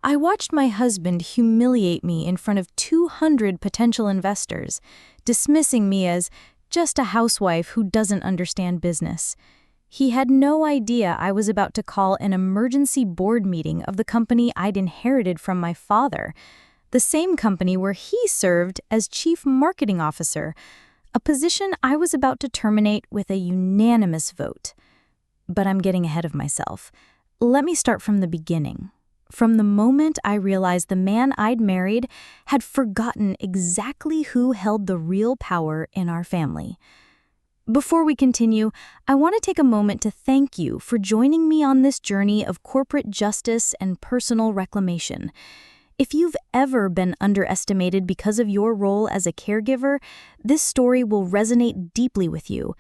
I watched my husband humiliate me in front of 200 potential investors, dismissing me as just a housewife who doesn't understand business. He had no idea I was about to call an emergency board meeting of the company I'd inherited from my father, the same company where he served as chief marketing officer, a position I was about to terminate with a unanimous vote. But I'm getting ahead of myself. Let me start from the beginning. From the moment I realized the man I'd married had forgotten exactly who held the real power in our family. Before we continue, I want to take a moment to thank you for joining me on this journey of corporate justice and personal reclamation. If you've ever been underestimated because of your role as a caregiver, this story will resonate deeply with you.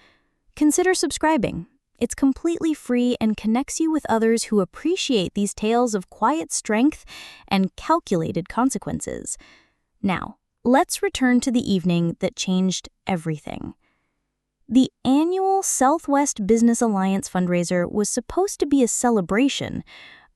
Consider subscribing. It's completely free and connects you with others who appreciate these tales of quiet strength and calculated consequences. Now, let's return to the evening that changed everything. The annual Southwest Business Alliance fundraiser was supposed to be a celebration.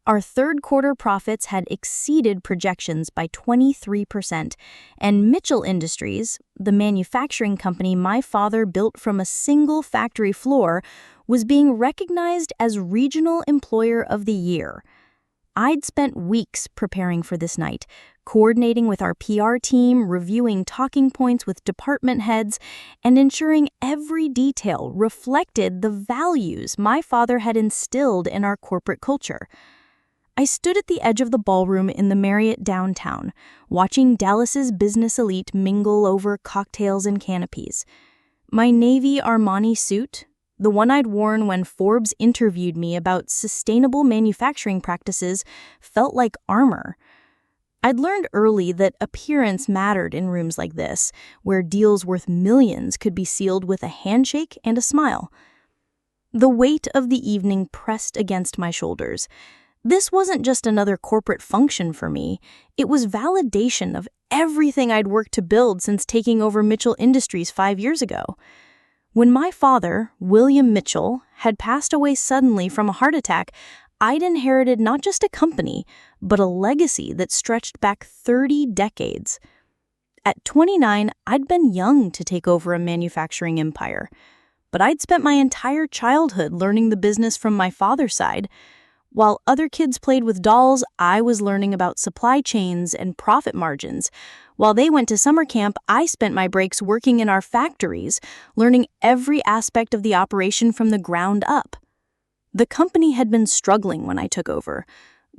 Our third quarter profits had exceeded projections by 23%, and Mitchell Industries, the manufacturing company my father built from a single factory floor, was being recognized as Regional Employer of the Year. I'd spent weeks preparing for this night, coordinating with our PR team, reviewing talking points with department heads, and ensuring every detail reflected the values my father had instilled in our corporate culture. I stood at the edge of the ballroom in the Marriott downtown, watching Dallas's business elite mingle over cocktails and canopies. My navy Armani suit, the one I'd worn when Forbes interviewed me about sustainable manufacturing practices, felt like armor. I'd learned early that appearance mattered in rooms like this, where deals worth millions could be sealed with a handshake and a smile. The weight of the evening pressed against my shoulders. This wasn't just another corporate function for me. It was validation of everything I'd worked to build since taking over Mitchell Industries 5 years ago. When my father, William Mitchell, had passed away suddenly from a heart attack, I'd inherited not just a company, but a legacy that stretched back 30 decades. At 29, I'd been young to take over a manufacturing empire, but I'd spent my entire childhood learning the business from my father's side. While other kids played with dolls, I was learning about supply chains and profit margins. While they went to summer camp, I spent my breaks working in our factories, learning every aspect of the operation from the ground up. The company had been struggling when I took over.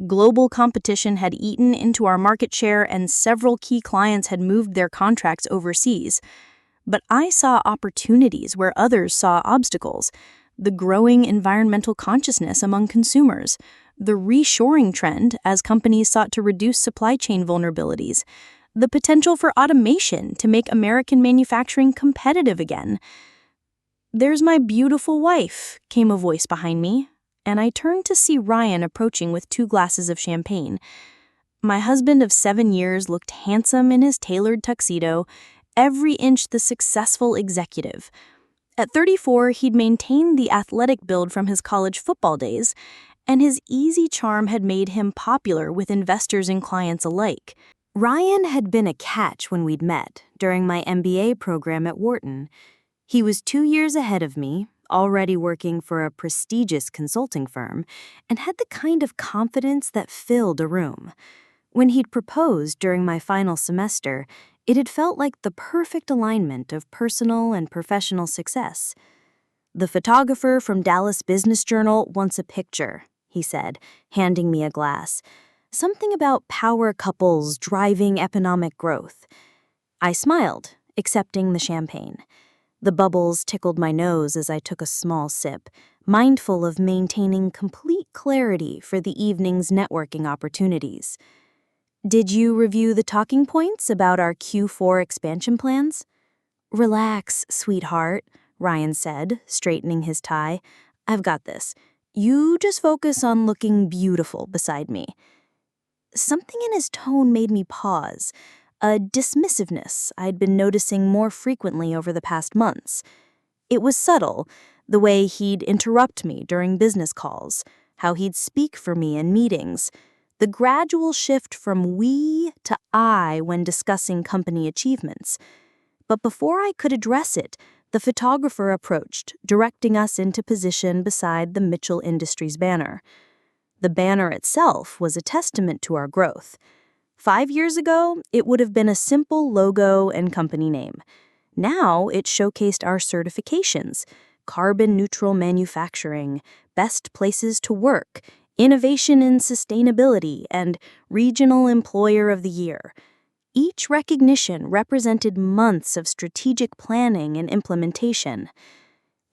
Global competition had eaten into our market share, and several key clients had moved their contracts overseas. But I saw opportunities where others saw obstacles. The growing environmental consciousness among consumers, the reshoring trend as companies sought to reduce supply chain vulnerabilities, the potential for automation to make American manufacturing competitive again. "There's my beautiful wife," came a voice behind me, and I turned to see Ryan approaching with 2 glasses of champagne. My husband of 7 years looked handsome in his tailored tuxedo, every inch the successful executive. At 34, he'd maintained the athletic build from his college football days, and his easy charm had made him popular with investors and clients alike. Ryan had been a catch when we'd met during my MBA program at Wharton. He was 2 years ahead of me, already working for a prestigious consulting firm, and had the kind of confidence that filled a room. When he'd proposed during my final semester, it had felt like the perfect alignment of personal and professional success. "The photographer from Dallas Business Journal wants a picture," he said, handing me a glass. "Something about power couples driving economic growth." I smiled, accepting the champagne. The bubbles tickled my nose as I took a small sip, mindful of maintaining complete clarity for the evening's networking opportunities. "Did you review the talking points about our Q4 expansion plans?" "Relax, sweetheart," Ryan said, straightening his tie. "I've got this. You just focus on looking beautiful beside me." Something in his tone made me pause, a dismissiveness I'd been noticing more frequently over the past months. It was subtle, the way he'd interrupt me during business calls, how he'd speak for me in meetings, The gradual shift from we to I when discussing company achievements. But before I could address it, the photographer approached, directing us into position beside the Mitchell Industries banner. The banner itself was a testament to our growth. 5 years ago, it would have been a simple logo and company name. Now it showcased our certifications: carbon neutral manufacturing, best places to work, innovation in sustainability, and regional employer of the year. Each recognition represented months of strategic planning and implementation.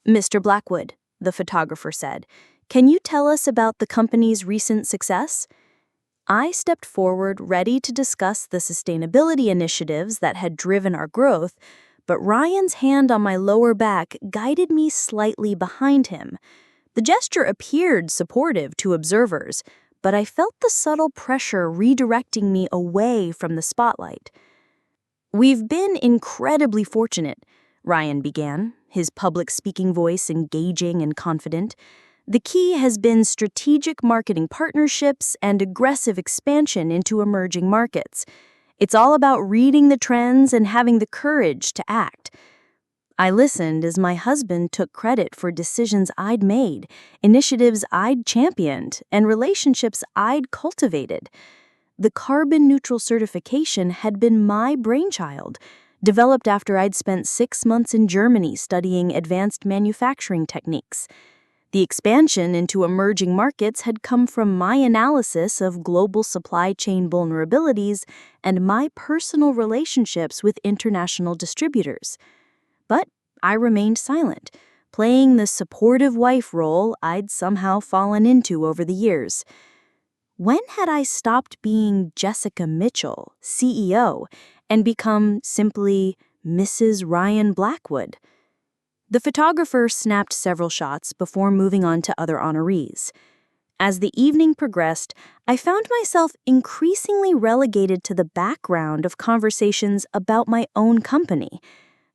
"Mr. Blackwood," the photographer said, "can you tell us about the company's recent success?" I stepped forward, ready to discuss the sustainability initiatives that had driven our growth, but Ryan's hand on my lower back guided me slightly behind him. The gesture appeared supportive to observers, but I felt the subtle pressure redirecting me away from the spotlight. "We've been incredibly fortunate," Ryan began, his public speaking voice engaging and confident. "The key has been strategic marketing partnerships and aggressive expansion into emerging markets. It's all about reading the trends and having the courage to act." I listened as my husband took credit for decisions I'd made, initiatives I'd championed, and relationships I'd cultivated. The carbon neutral certification had been my brainchild, developed after I'd spent 6 months in Germany studying advanced manufacturing techniques. The expansion into emerging markets had come from my analysis of global supply chain vulnerabilities and my personal relationships with international distributors. But I remained silent, playing the supportive wife role I'd somehow fallen into over the years. When had I stopped being Jessica Mitchell, CEO, and become simply Mrs. Ryan Blackwood? The photographer snapped several shots before moving on to other honorees. As the evening progressed, I found myself increasingly relegated to the background of conversations about my own company.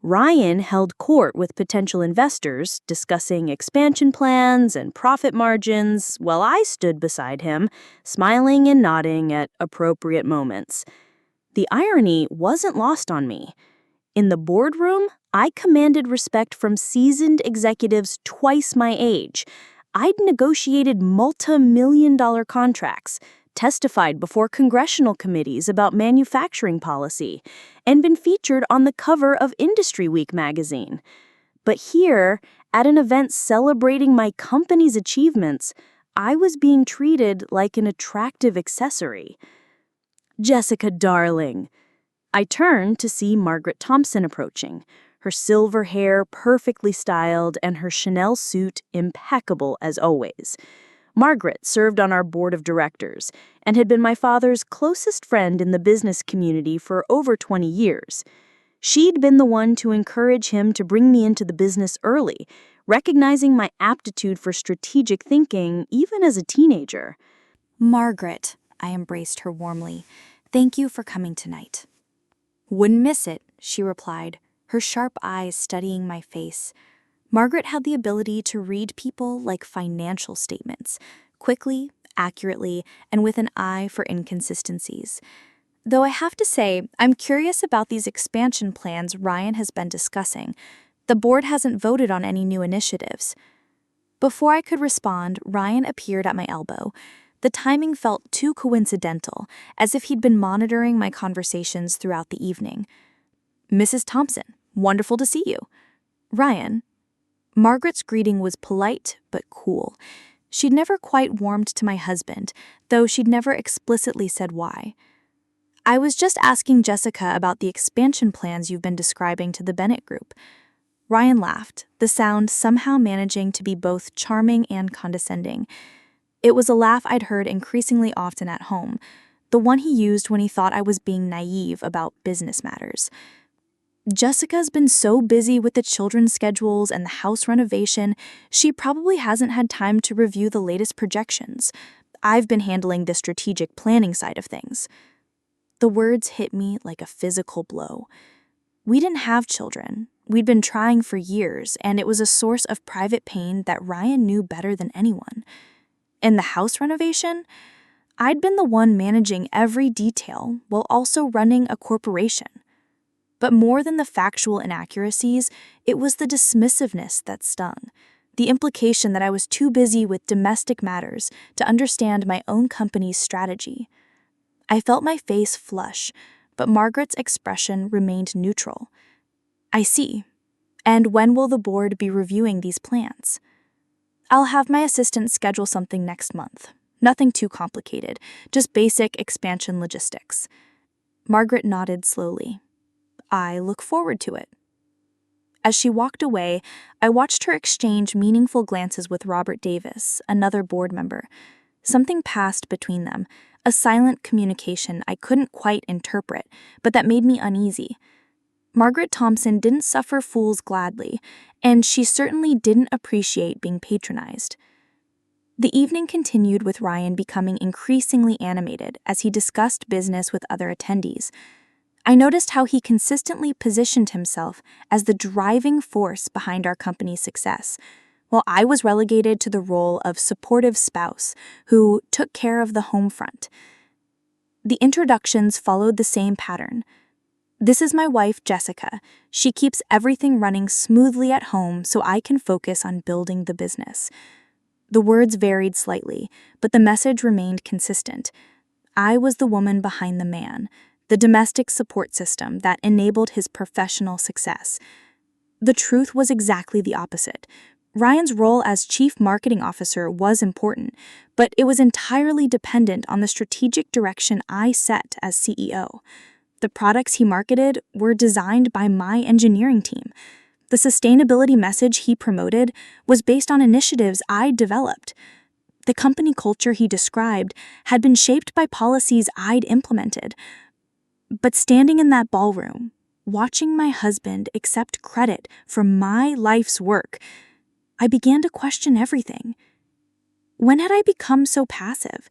Ryan held court with potential investors, discussing expansion plans and profit margins, while I stood beside him, smiling and nodding at appropriate moments. The irony wasn't lost on me. In the boardroom, I commanded respect from seasoned executives twice my age. I'd negotiated multi-million-dollar contracts, testified before congressional committees about manufacturing policy, and been featured on the cover of Industry Week magazine. But here, at an event celebrating my company's achievements, I was being treated like an attractive accessory. "Jessica, darling." I turned to see Margaret Thompson approaching, her silver hair perfectly styled and her Chanel suit impeccable as always. Margaret served on our board of directors and had been my father's closest friend in the business community for over 20 years. She'd been the one to encourage him to bring me into the business early, recognizing my aptitude for strategic thinking even as a teenager. "Margaret," I embraced her warmly, "thank you for coming tonight." "Wouldn't miss it," she replied, her sharp eyes studying my face. Margaret had the ability to read people like financial statements, quickly, accurately, and with an eye for inconsistencies. Though I have to say, I'm curious about these expansion plans Ryan has been discussing. The board hasn't voted on any new initiatives. Before I could respond, Ryan appeared at my elbow. The timing felt too coincidental, as if he'd been monitoring my conversations throughout the evening. "Mrs. Thompson, wonderful to see you." "Ryan." Margaret's greeting was polite but cool. She'd never quite warmed to my husband, though she'd never explicitly said why. "I was just asking Jessica about the expansion plans you've been describing to the Bennett Group." Ryan laughed, the sound somehow managing to be both charming and condescending. It was a laugh I'd heard increasingly often at home, the one he used when he thought I was being naive about business matters. "Jessica's been so busy with the children's schedules and the house renovation, she probably hasn't had time to review the latest projections. I've been handling the strategic planning side of things." The words hit me like a physical blow. We didn't have children. We'd been trying for years, and it was a source of private pain that Ryan knew better than anyone. And the house renovation? I'd been the one managing every detail while also running a corporation. But more than the factual inaccuracies, it was the dismissiveness that stung. The implication that I was too busy with domestic matters to understand my own company's strategy. I felt my face flush, but Margaret's expression remained neutral. I see. And when will the board be reviewing these plans? I'll have my assistant schedule something next month. Nothing too complicated, just basic expansion logistics. Margaret nodded slowly. I look forward to it. As she walked away, I watched her exchange meaningful glances with Robert Davis, another board member. Something passed between them, a silent communication I couldn't quite interpret, but that made me uneasy. Margaret Thompson didn't suffer fools gladly, and she certainly didn't appreciate being patronized. The evening continued with Ryan becoming increasingly animated as he discussed business with other attendees. I noticed how he consistently positioned himself as the driving force behind our company's success, while I was relegated to the role of supportive spouse who took care of the home front. The introductions followed the same pattern. This is my wife, Jessica. She keeps everything running smoothly at home so I can focus on building the business. The words varied slightly, but the message remained consistent. I was the woman behind the man, the domestic support system that enabled his professional success. The truth was exactly the opposite. Ryan's role as Chief Marketing Officer was important, but it was entirely dependent on the strategic direction I set as CEO. The products he marketed were designed by my engineering team. The sustainability message he promoted was based on initiatives I developed. The company culture he described had been shaped by policies I'd implemented. But standing in that ballroom, watching my husband accept credit for my life's work, I began to question everything. When had I become so passive?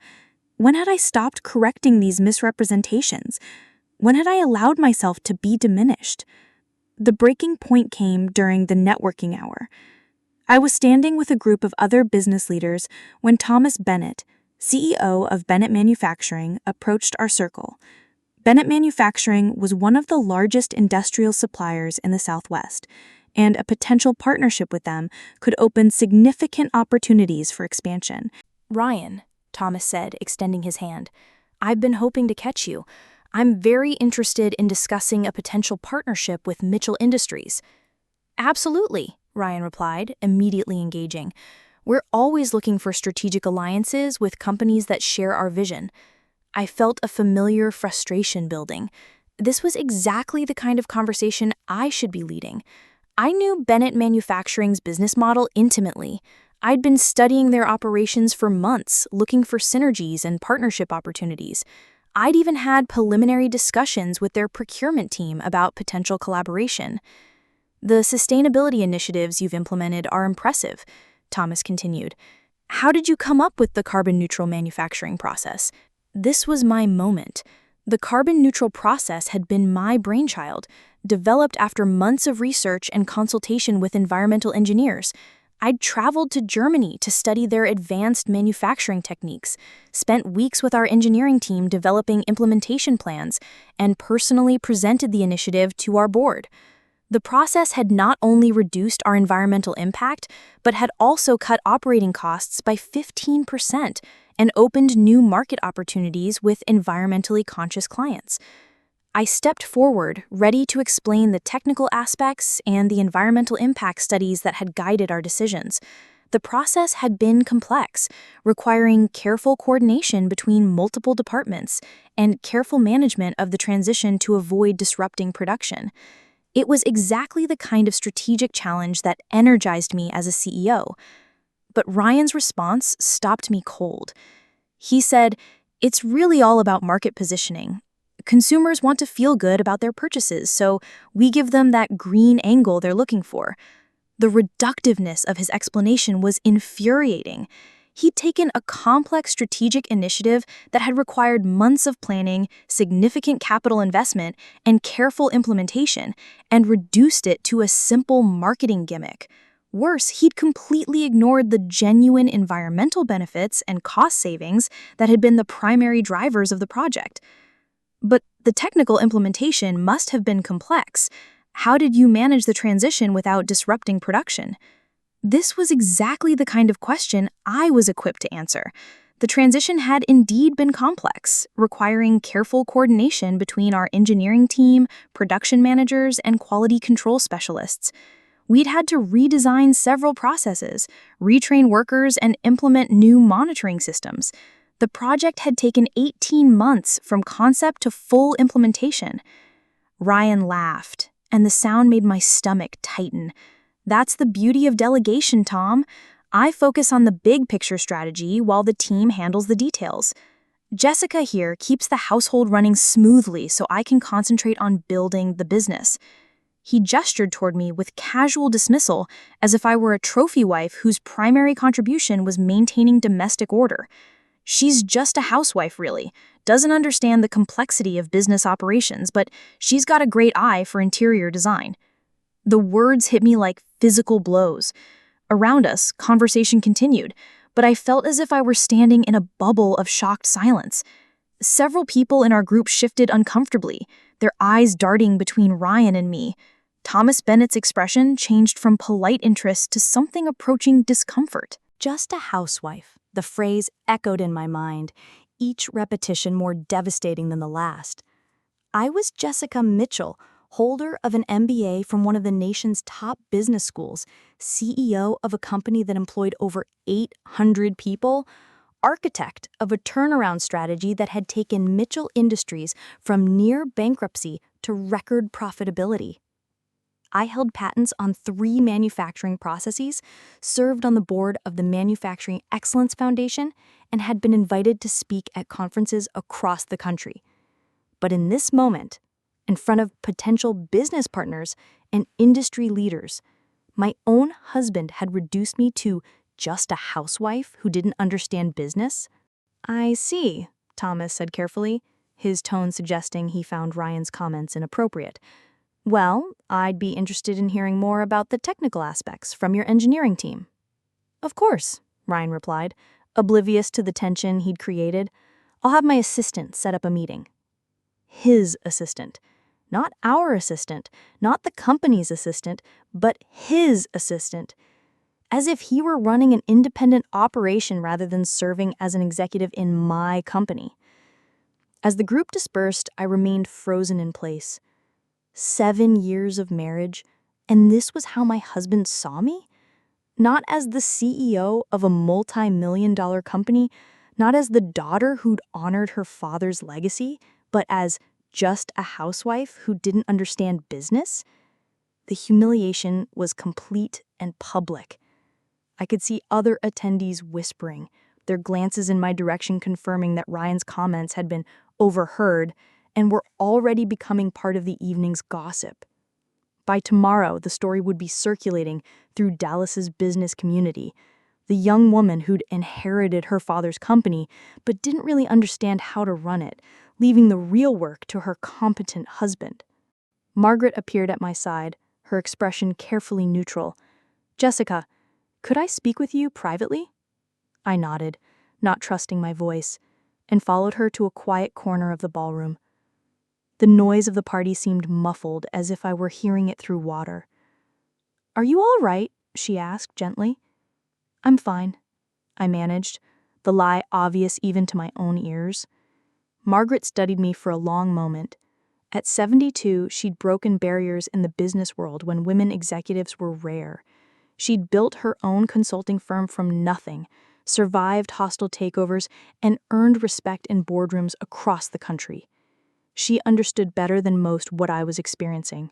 When had I stopped correcting these misrepresentations? When had I allowed myself to be diminished? The breaking point came during the networking hour. I was standing with a group of other business leaders when Thomas Bennett, CEO of Bennett Manufacturing, approached our circle. Bennett Manufacturing was one of the largest industrial suppliers in the Southwest, and a potential partnership with them could open significant opportunities for expansion. Ryan, Thomas said, extending his hand, I've been hoping to catch you. I'm very interested in discussing a potential partnership with Mitchell Industries. Absolutely, Ryan replied, immediately engaging. We're always looking for strategic alliances with companies that share our vision. I felt a familiar frustration building. This was exactly the kind of conversation I should be leading. I knew Bennett Manufacturing's business model intimately. I'd been studying their operations for months, looking for synergies and partnership opportunities. I'd even had preliminary discussions with their procurement team about potential collaboration. The sustainability initiatives you've implemented are impressive, Thomas continued. How did you come up with the carbon-neutral manufacturing process? This was my moment. The carbon-neutral process had been my brainchild, developed after months of research and consultation with environmental engineers. I'd traveled to Germany to study their advanced manufacturing techniques, spent weeks with our engineering team developing implementation plans, and personally presented the initiative to our board. The process had not only reduced our environmental impact, but had also cut operating costs by 15% and opened new market opportunities with environmentally conscious clients. I stepped forward, ready to explain the technical aspects and the environmental impact studies that had guided our decisions. The process had been complex, requiring careful coordination between multiple departments and careful management of the transition to avoid disrupting production. It was exactly the kind of strategic challenge that energized me as a CEO. But Ryan's response stopped me cold. He said, "It's really all about market positioning. Consumers want to feel good about their purchases, so we give them that green angle they're looking for." The reductiveness of his explanation was infuriating. He'd taken a complex strategic initiative that had required months of planning, significant capital investment, and careful implementation, and reduced it to a simple marketing gimmick. Worse, he'd completely ignored the genuine environmental benefits and cost savings that had been the primary drivers of the project. But the technical implementation must have been complex. How did you manage the transition without disrupting production? This was exactly the kind of question I was equipped to answer. The transition had indeed been complex, requiring careful coordination between our engineering team, production managers, and quality control specialists. We'd had to redesign several processes, retrain workers, and implement new monitoring systems. The project had taken 18 months from concept to full implementation. Ryan laughed, and the sound made my stomach tighten. That's the beauty of delegation, Tom. I focus on the big picture strategy while the team handles the details. Jessica here keeps the household running smoothly so I can concentrate on building the business. He gestured toward me with casual dismissal, as if I were a trophy wife whose primary contribution was maintaining domestic order. She's just a housewife, really. Doesn't understand the complexity of business operations, but she's got a great eye for interior design. The words hit me like physical blows. Around us, conversation continued, but I felt as if I were standing in a bubble of shocked silence. Several people in our group shifted uncomfortably, their eyes darting between Ryan and me. Thomas Bennett's expression changed from polite interest to something approaching discomfort. Just a housewife. The phrase echoed in my mind, each repetition more devastating than the last. I was Jessica Mitchell, holder of an MBA from one of the nation's top business schools, CEO of a company that employed over 800 people, architect of a turnaround strategy that had taken Mitchell Industries from near bankruptcy to record profitability. I held patents on 3 manufacturing processes, served on the board of the Manufacturing Excellence Foundation, and had been invited to speak at conferences across the country. But in this moment, in front of potential business partners and industry leaders, my own husband had reduced me to just a housewife who didn't understand business. "I see," Thomas said carefully, his tone suggesting he found Ryan's comments inappropriate. "Well, I'd be interested in hearing more about the technical aspects from your engineering team." "Of course," Ryan replied, oblivious to the tension he'd created. "I'll have my assistant set up a meeting." His assistant. Not our assistant, not the company's assistant, but his assistant. As if he were running an independent operation rather than serving as an executive in my company. As the group dispersed, I remained frozen in place. 7 years of marriage, and this was how my husband saw me? Not as the CEO of a multi-million-dollar company, not as the daughter who'd honored her father's legacy, but as just a housewife who didn't understand business? The humiliation was complete and public. I could see other attendees whispering, their glances in my direction confirming that Ryan's comments had been overheard and were already becoming part of the evening's gossip. By tomorrow, the story would be circulating through Dallas's business community. The young woman who'd inherited her father's company but didn't really understand how to run it, leaving the real work to her competent husband. Margaret appeared at my side, her expression carefully neutral. "Jessica, could I speak with you privately?" I nodded, not trusting my voice, and followed her to a quiet corner of the ballroom. The noise of the party seemed muffled, as if I were hearing it through water. "Are you all right?" she asked gently. "I'm fine," I managed, the lie obvious even to my own ears. Margaret studied me for a long moment. At 72, she'd broken barriers in the business world when women executives were rare. She'd built her own consulting firm from nothing, survived hostile takeovers, and earned respect in boardrooms across the country. She understood better than most what I was experiencing.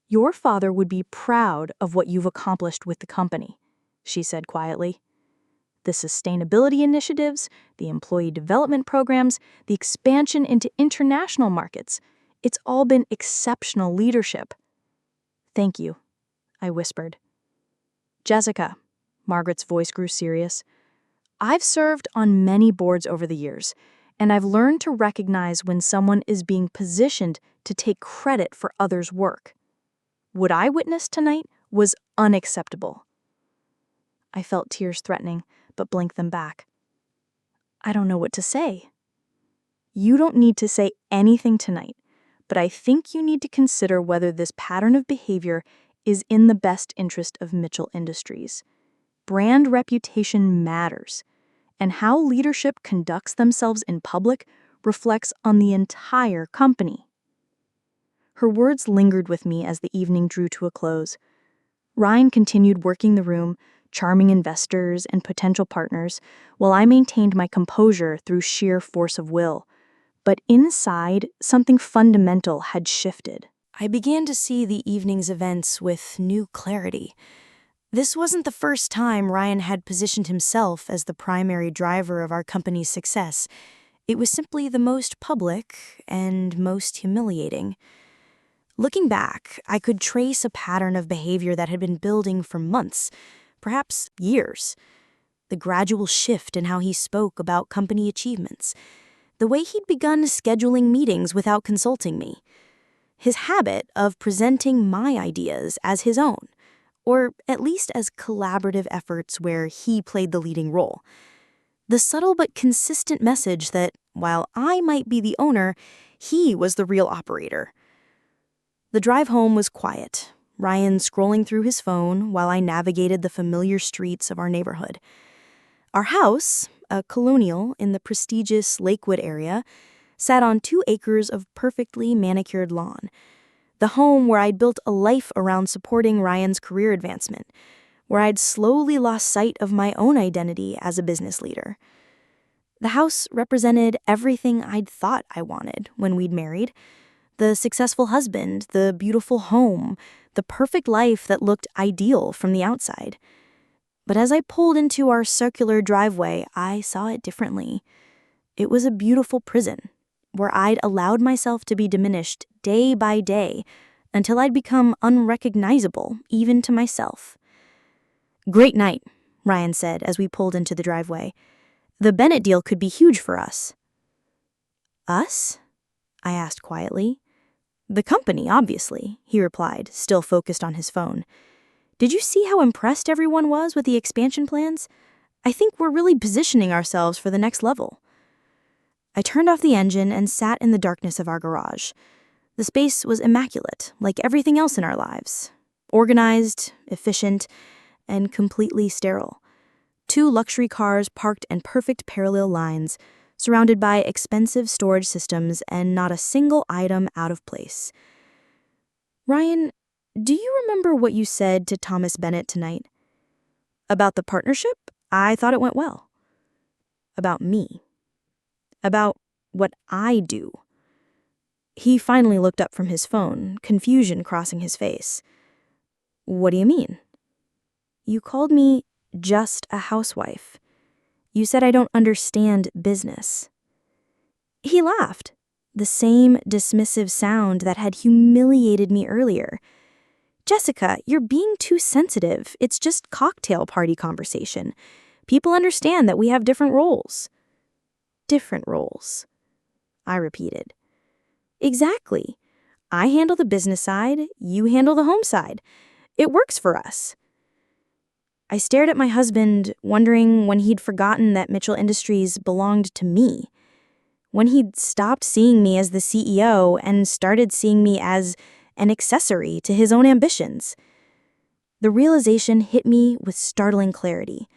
"Your father would be proud of what you've accomplished with the company," she said quietly. "The sustainability initiatives, the employee development programs, the expansion into international markets. It's all been exceptional leadership." "Thank you," I whispered. "Jessica," Margaret's voice grew serious, "I've served on many boards over the years, and I've learned to recognize when someone is being positioned to take credit for others' work. What I witnessed tonight was unacceptable. I felt tears threatening, but blinked them back. I don't know what to say. You don't need to say anything tonight, but I think you need to consider whether this pattern of behavior is in the best interest of Mitchell Industries. Brand reputation matters, and how leadership conducts themselves in public reflects on the entire company. Her words lingered with me as the evening drew to a close. Ryan continued working the room, charming investors and potential partners, while I maintained my composure through sheer force of will. But inside, something fundamental had shifted. I began to see the evening's events with new clarity. This wasn't the first time Ryan had positioned himself as the primary driver of our company's success. It was simply the most public and most humiliating. Looking back, I could trace a pattern of behavior that had been building for months, perhaps years. The gradual shift in how he spoke about company achievements, the way he'd begun scheduling meetings without consulting me, his habit of presenting my ideas as his own, or at least as collaborative efforts where he played the leading role. The subtle but consistent message that, while I might be the owner, he was the real operator. The drive home was quiet, Ryan scrolling through his phone while I navigated the familiar streets of our neighborhood. Our house, a colonial in the prestigious Lakewood area, sat on 2 acres of perfectly manicured lawn. The home where I'd built a life around supporting Ryan's career advancement, where I'd slowly lost sight of my own identity as a business leader. The house represented everything I'd thought I wanted when we'd married. The successful husband, the beautiful home, the perfect life that looked ideal from the outside. But as I pulled into our circular driveway, I saw it differently. It was a beautiful prison, where I'd allowed myself to be diminished day by day until I'd become unrecognizable, even to myself. "Great night," Ryan said as we pulled into the driveway. "The Bennett deal could be huge for us." "Us?" I asked quietly. "The company, obviously," he replied, still focused on his phone. "Did you see how impressed everyone was with the expansion plans? I think we're really positioning ourselves for the next level." I turned off the engine and sat in the darkness of our garage. The space was immaculate, like everything else in our lives. Organized, efficient, and completely sterile. 2 luxury cars parked in perfect parallel lines, surrounded by expensive storage systems and not a single item out of place. "Ryan, do you remember what you said to Thomas Bennett tonight?" "About the partnership? I thought it went well." "About me. About what I do." He finally looked up from his phone, confusion crossing his face. "What do you mean?" "You called me just a housewife. You said I don't understand business." He laughed, the same dismissive sound that had humiliated me earlier. "Jessica, you're being too sensitive. It's just cocktail party conversation. People understand that we have different roles." "Different roles," I repeated. "Exactly. I handle the business side, you handle the home side. It works for us." I stared at my husband, wondering when he'd forgotten that Mitchell Industries belonged to me. When he'd stopped seeing me as the CEO and started seeing me as an accessory to his own ambitions. The realization hit me with startling clarity.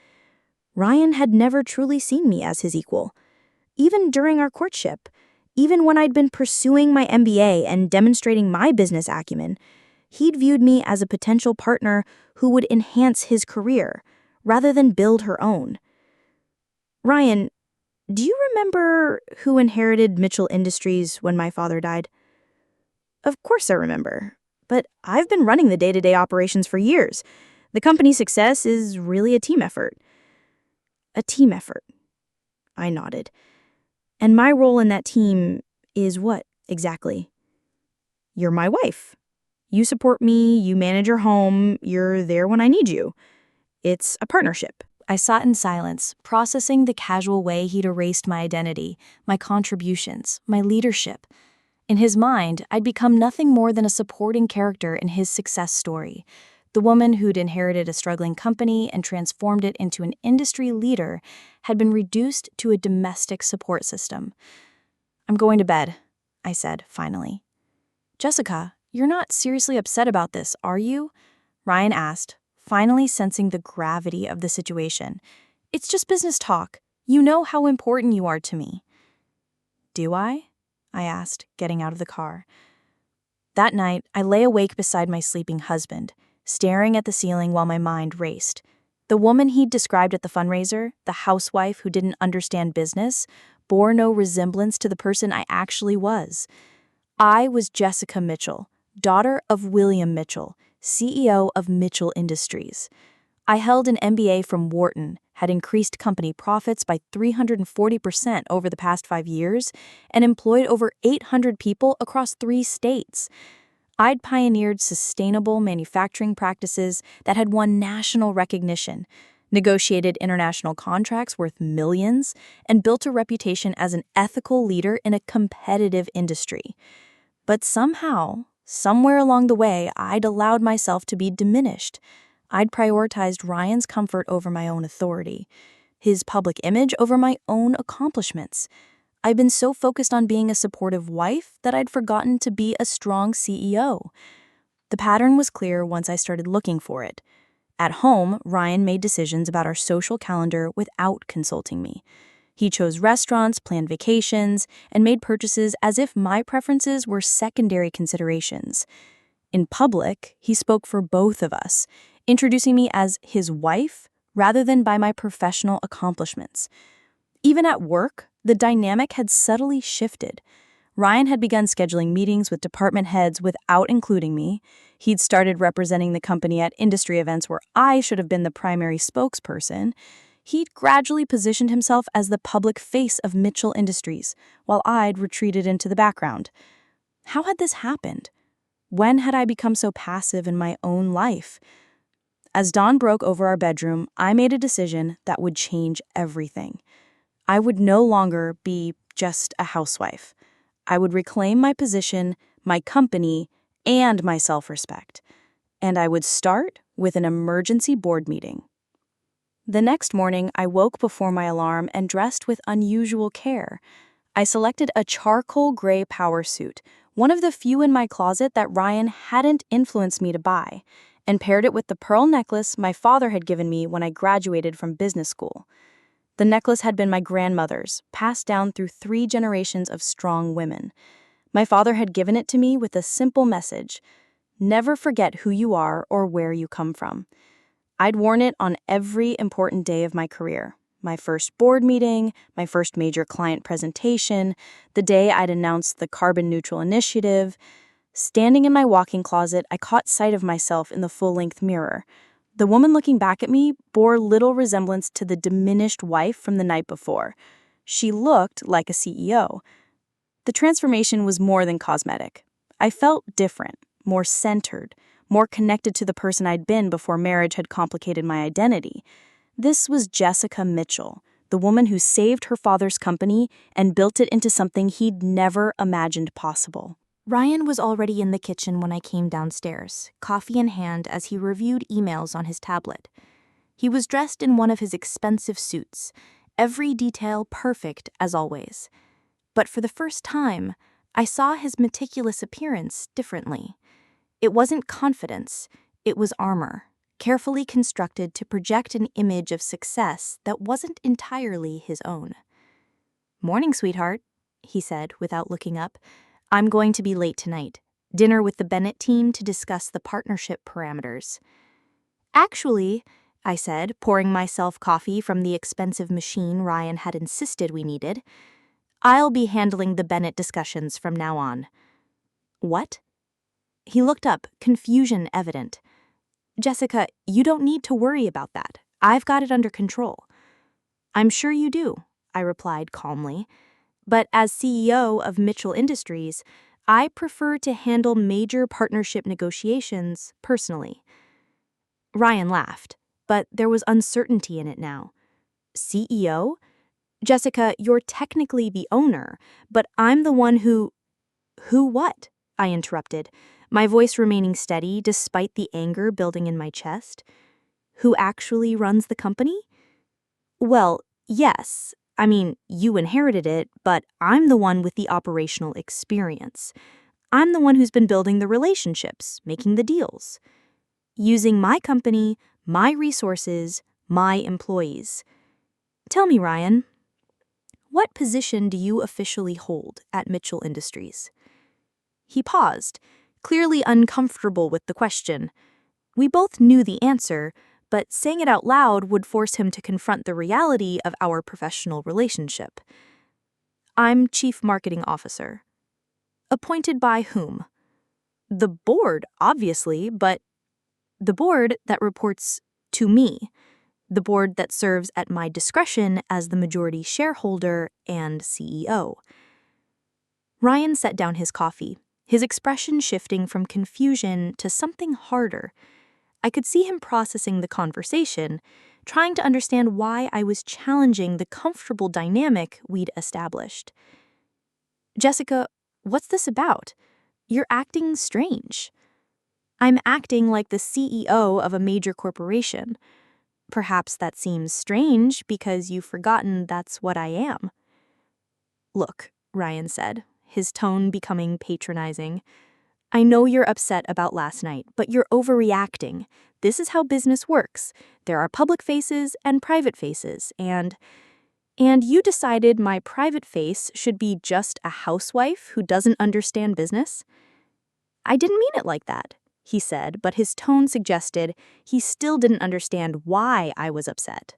Ryan had never truly seen me as his equal. Even during our courtship, even when I'd been pursuing my MBA and demonstrating my business acumen, he'd viewed me as a potential partner who would enhance his career rather than build her own. "Ryan, do you remember who inherited Mitchell Industries when my father died?" "Of course I remember, but I've been running the day-to-day operations for years. The company's success is really a team effort." "A team effort," I nodded. "And my role in that team is what, exactly?" "You're my wife. You support me, you manage your home, you're there when I need you. It's a partnership." I sat in silence, processing the casual way he'd erased my identity, my contributions, my leadership. In his mind, I'd become nothing more than a supporting character in his success story. The woman who'd inherited a struggling company and transformed it into an industry leader had been reduced to a domestic support system. "I'm going to bed," I said, finally. "Jessica, you're not seriously upset about this, are you?" Ryan asked, finally sensing the gravity of the situation. "It's just business talk. You know how important you are to me." "Do I?" I asked, getting out of the car. That night, I lay awake beside my sleeping husband, staring at the ceiling while my mind raced. The woman he'd described at the fundraiser, the housewife who didn't understand business, bore no resemblance to the person I actually was. I was Jessica Mitchell, daughter of William Mitchell, CEO of Mitchell Industries. I held an MBA from Wharton, had increased company profits by 340% over the past 5 years, and employed over 800 people across 3 states. I'd pioneered sustainable manufacturing practices that had won national recognition, negotiated international contracts worth millions, and built a reputation as an ethical leader in a competitive industry. But somehow, somewhere along the way, I'd allowed myself to be diminished. I'd prioritized Ryan's comfort over my own authority, his public image over my own accomplishments. I'd been so focused on being a supportive wife that I'd forgotten to be a strong CEO. The pattern was clear once I started looking for it. At home, Ryan made decisions about our social calendar without consulting me. He chose restaurants, planned vacations, and made purchases as if my preferences were secondary considerations. In public, he spoke for both of us, introducing me as his wife rather than by my professional accomplishments. Even at work, the dynamic had subtly shifted. Ryan had begun scheduling meetings with department heads without including me. He'd started representing the company at industry events where I should have been the primary spokesperson. He'd gradually positioned himself as the public face of Mitchell Industries, while I'd retreated into the background. How had this happened? When had I become so passive in my own life? As dawn broke over our bedroom, I made a decision that would change everything. I would no longer be just a housewife. I would reclaim my position, my company, and my self-respect. And I would start with an emergency board meeting. The next morning, I woke before my alarm and dressed with unusual care. I selected a charcoal gray power suit, one of the few in my closet that Ryan hadn't influenced me to buy, and paired it with the pearl necklace my father had given me when I graduated from business school. The necklace had been my grandmother's, passed down through 3 generations of strong women. My father had given it to me with a simple message: never forget who you are or where you come from. I'd worn it on every important day of my career. My first board meeting, my first major client presentation, the day I'd announced the carbon neutral initiative. Standing in my walk-in closet, I caught sight of myself in the full-length mirror. The woman looking back at me bore little resemblance to the diminished wife from the night before. She looked like a CEO. The transformation was more than cosmetic. I felt different, more centered, more connected to the person I'd been before marriage had complicated my identity. This was Jessica Mitchell, the woman who saved her father's company and built it into something he'd never imagined possible. Ryan was already in the kitchen when I came downstairs, coffee in hand as he reviewed emails on his tablet. He was dressed in one of his expensive suits, every detail perfect as always. But for the first time, I saw his meticulous appearance differently. It wasn't confidence, it was armor, carefully constructed to project an image of success that wasn't entirely his own. "Morning, sweetheart," he said without looking up. "I'm going to be late tonight. Dinner with the Bennett team to discuss the partnership parameters." "Actually," I said, pouring myself coffee from the expensive machine Ryan had insisted we needed, "I'll be handling the Bennett discussions from now on." "What?" He looked up, confusion evident. "Jessica, you don't need to worry about that. I've got it under control." "I'm sure you do," I replied calmly. "But as CEO of Mitchell Industries, I prefer to handle major partnership negotiations personally." Ryan laughed, but there was uncertainty in it now. "CEO? Jessica, you're technically the owner, but I'm the one who..." "Who what?" I interrupted. my voice remaining steady despite the anger building in my chest. Who actually runs the company? Well, yes. I mean, you inherited it, but I'm the one with the operational experience. I'm the one who's been building the relationships, making the deals, using my company, my resources, my employees. Tell me, Ryan, what position do you officially hold at Mitchell Industries? He paused, clearly uncomfortable with the question. We both knew the answer, but saying it out loud would force him to confront the reality of our professional relationship. I'm Chief Marketing Officer. Appointed by whom? The board, obviously, but the board that reports to me. The board that serves at my discretion as the majority shareholder and CEO. Ryan set down his coffee, his expression shifting from confusion to something harder. I could see him processing the conversation, trying to understand why I was challenging the comfortable dynamic we'd established. Jessica, what's this about? You're acting strange. I'm acting like the CEO of a major corporation. Perhaps that seems strange because you've forgotten that's what I am. Look, Ryan said, his tone becoming patronizing. I know you're upset about last night, but you're overreacting. This is how business works. There are public faces and private faces, and you decided my private face should be just a housewife who doesn't understand business? I didn't mean it like that, he said, but his tone suggested he still didn't understand why I was upset.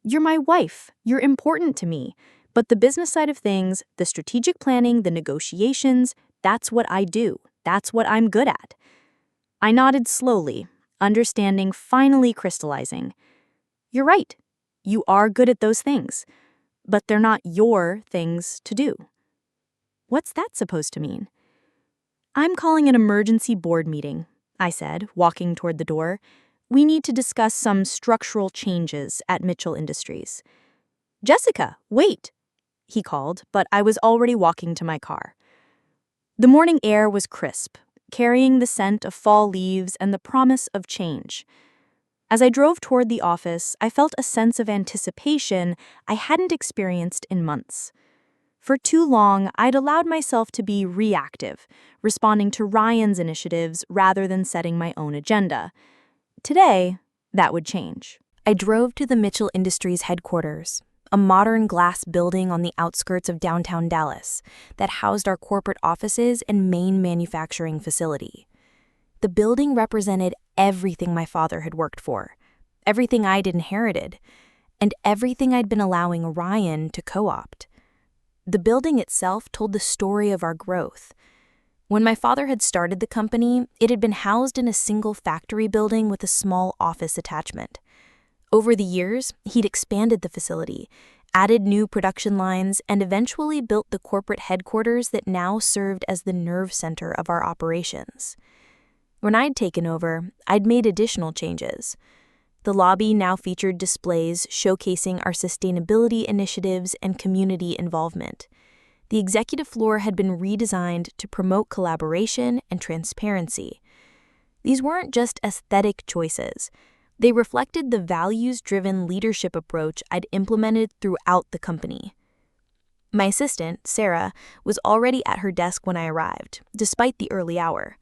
You're my wife. You're important to me. But the business side of things, the strategic planning, the negotiations, that's what I do. That's what I'm good at. I nodded slowly, understanding finally crystallizing. You're right. You are good at those things. But they're not your things to do. What's that supposed to mean? I'm calling an emergency board meeting, I said, walking toward the door. We need to discuss some structural changes at Mitchell Industries. Jessica, wait, he called, but I was already walking to my car. The morning air was crisp, carrying the scent of fall leaves and the promise of change. As I drove toward the office, I felt a sense of anticipation I hadn't experienced in months. For too long, I'd allowed myself to be reactive, responding to Ryan's initiatives rather than setting my own agenda. Today, that would change. I drove to the Mitchell Industries headquarters, a modern glass building on the outskirts of downtown Dallas that housed our corporate offices and main manufacturing facility. The building represented everything my father had worked for, everything I'd inherited, and everything I'd been allowing Ryan to co-opt. The building itself told the story of our growth. When my father had started the company, it had been housed in a single factory building with a small office attachment. Over the years, he'd expanded the facility, added new production lines, and eventually built the corporate headquarters that now served as the nerve center of our operations. When I'd taken over, I'd made additional changes. The lobby now featured displays showcasing our sustainability initiatives and community involvement. The executive floor had been redesigned to promote collaboration and transparency. These weren't just aesthetic choices. They reflected the values-driven leadership approach I'd implemented throughout the company. My assistant, Sarah, was already at her desk when I arrived, despite the early hour.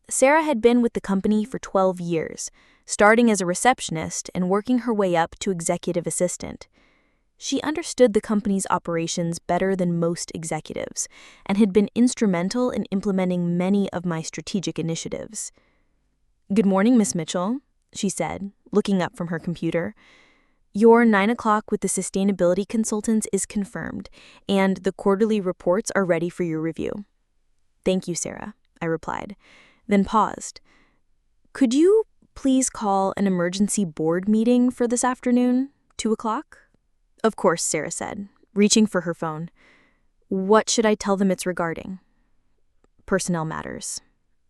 Sarah had been with the company for 12 years, starting as a receptionist and working her way up to executive assistant. She understood the company's operations better than most executives and had been instrumental in implementing many of my strategic initiatives. "Good morning, Miss Mitchell," she said, looking up from her computer. "Your 9 o'clock with the sustainability consultants is confirmed, and the quarterly reports are ready for your review." "Thank you, Sarah," I replied, then paused. "Could you please call an emergency board meeting for this afternoon, 2 o'clock? "Of course," Sarah said, reaching for her phone. "What should I tell them it's regarding?" "Personnel matters.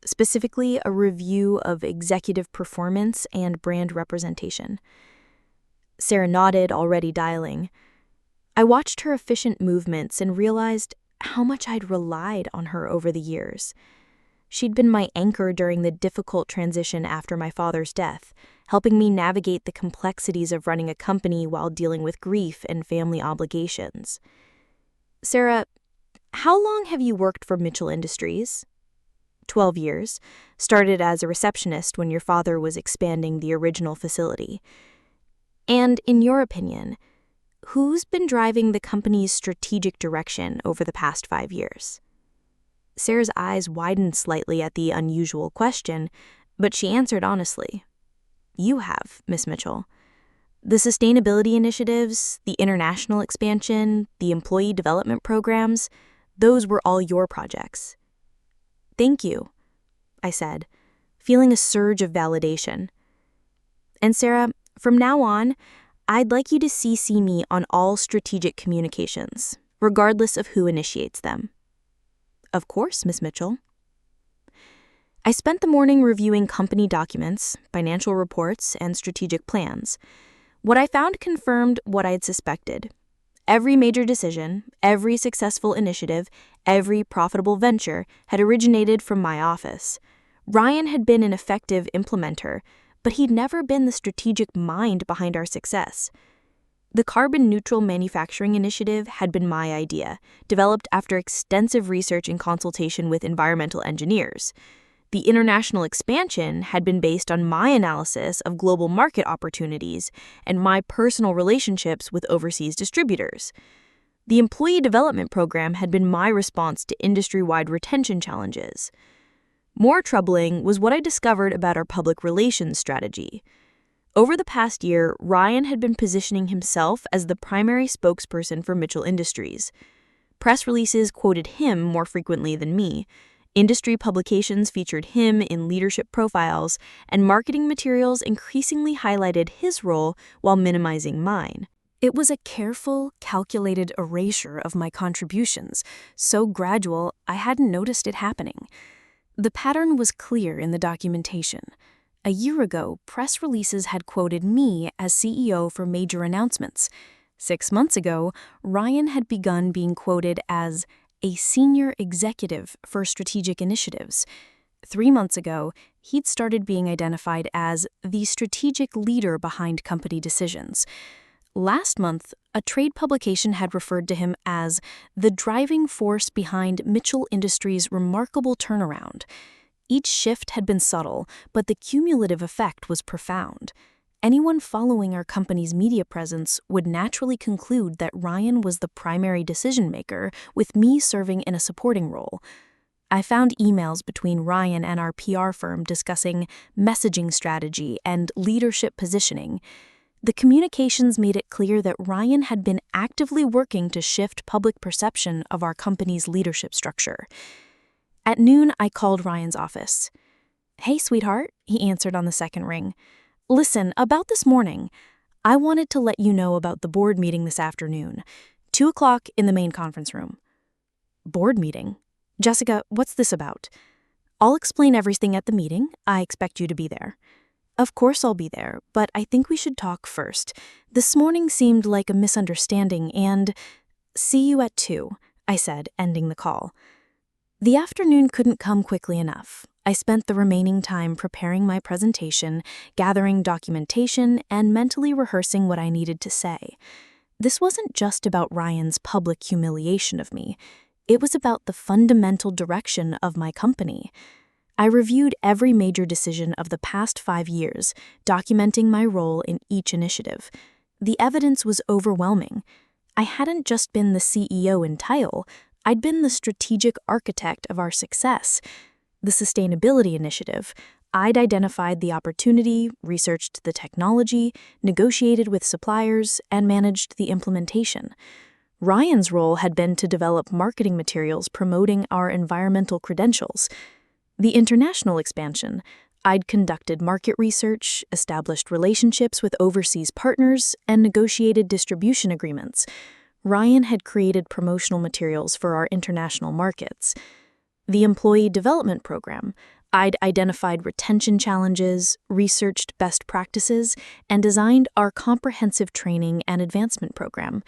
Specifically, a review of executive performance and brand representation." Sarah nodded, already dialing. I watched her efficient movements and realized how much I'd relied on her over the years. She'd been my anchor during the difficult transition after my father's death, helping me navigate the complexities of running a company while dealing with grief and family obligations. Sarah, how long have you worked for Mitchell Industries? 12 years. Started as a receptionist when your father was expanding the original facility. And in your opinion, who's been driving the company's strategic direction over the past 5 years? Sarah's eyes widened slightly at the unusual question, but she answered honestly. You have, Miss Mitchell. The sustainability initiatives, the international expansion, the employee development programs, those were all your projects. Thank you, I said, feeling a surge of validation. And Sarah, from now on, I'd like you to CC me on all strategic communications, regardless of who initiates them. Of course, Miss Mitchell. I spent the morning reviewing company documents, financial reports, and strategic plans. What I found confirmed what I had suspected. Every major decision, every successful initiative, every profitable venture had originated from my office. Ryan had been an effective implementer, but he'd never been the strategic mind behind our success. The carbon-neutral manufacturing initiative had been my idea, developed after extensive research and consultation with environmental engineers. The international expansion had been based on my analysis of global market opportunities and my personal relationships with overseas distributors. The employee development program had been my response to industry-wide retention challenges. More troubling was what I discovered about our public relations strategy. Over the past year, Ryan had been positioning himself as the primary spokesperson for Mitchell Industries. Press releases quoted him more frequently than me. Industry publications featured him in leadership profiles, and marketing materials increasingly highlighted his role while minimizing mine. It was a careful, calculated erasure of my contributions, so gradual I hadn't noticed it happening. The pattern was clear in the documentation. A year ago, press releases had quoted me as CEO for major announcements. 6 months ago, Ryan had begun being quoted as a senior executive for strategic initiatives. 3 months ago, he'd started being identified as the strategic leader behind company decisions. Last month, a trade publication had referred to him as the driving force behind Mitchell Industries' remarkable turnaround. Each shift had been subtle, but the cumulative effect was profound. Anyone following our company's media presence would naturally conclude that Ryan was the primary decision-maker, with me serving in a supporting role. I found emails between Ryan and our PR firm discussing messaging strategy and leadership positioning. The communications made it clear that Ryan had been actively working to shift public perception of our company's leadership structure. At noon, I called Ryan's office. "Hey, sweetheart," he answered on the second ring. "Listen, about this morning, I wanted to let you know about the board meeting this afternoon, 2 o'clock in the main conference room." "Board meeting? Jessica, what's this about?" "I'll explain everything at the meeting. I expect you to be there." "Of course I'll be there, but I think we should talk first. This morning seemed like a misunderstanding and—" "See you at 2, I said, ending the call. The afternoon couldn't come quickly enough. I spent the remaining time preparing my presentation, gathering documentation, and mentally rehearsing what I needed to say. This wasn't just about Ryan's public humiliation of me. It was about the fundamental direction of my company. I reviewed every major decision of the past 5 years, documenting my role in each initiative. The evidence was overwhelming. I hadn't just been the CEO in title, I'd been the strategic architect of our success. The sustainability initiative, I'd identified the opportunity, researched the technology, negotiated with suppliers, and managed the implementation. Ryan's role had been to develop marketing materials promoting our environmental credentials. The international expansion, I'd conducted market research, established relationships with overseas partners, and negotiated distribution agreements. Ryan had created promotional materials for our international markets. The employee development program, I'd identified retention challenges, researched best practices, and designed our comprehensive training and advancement program.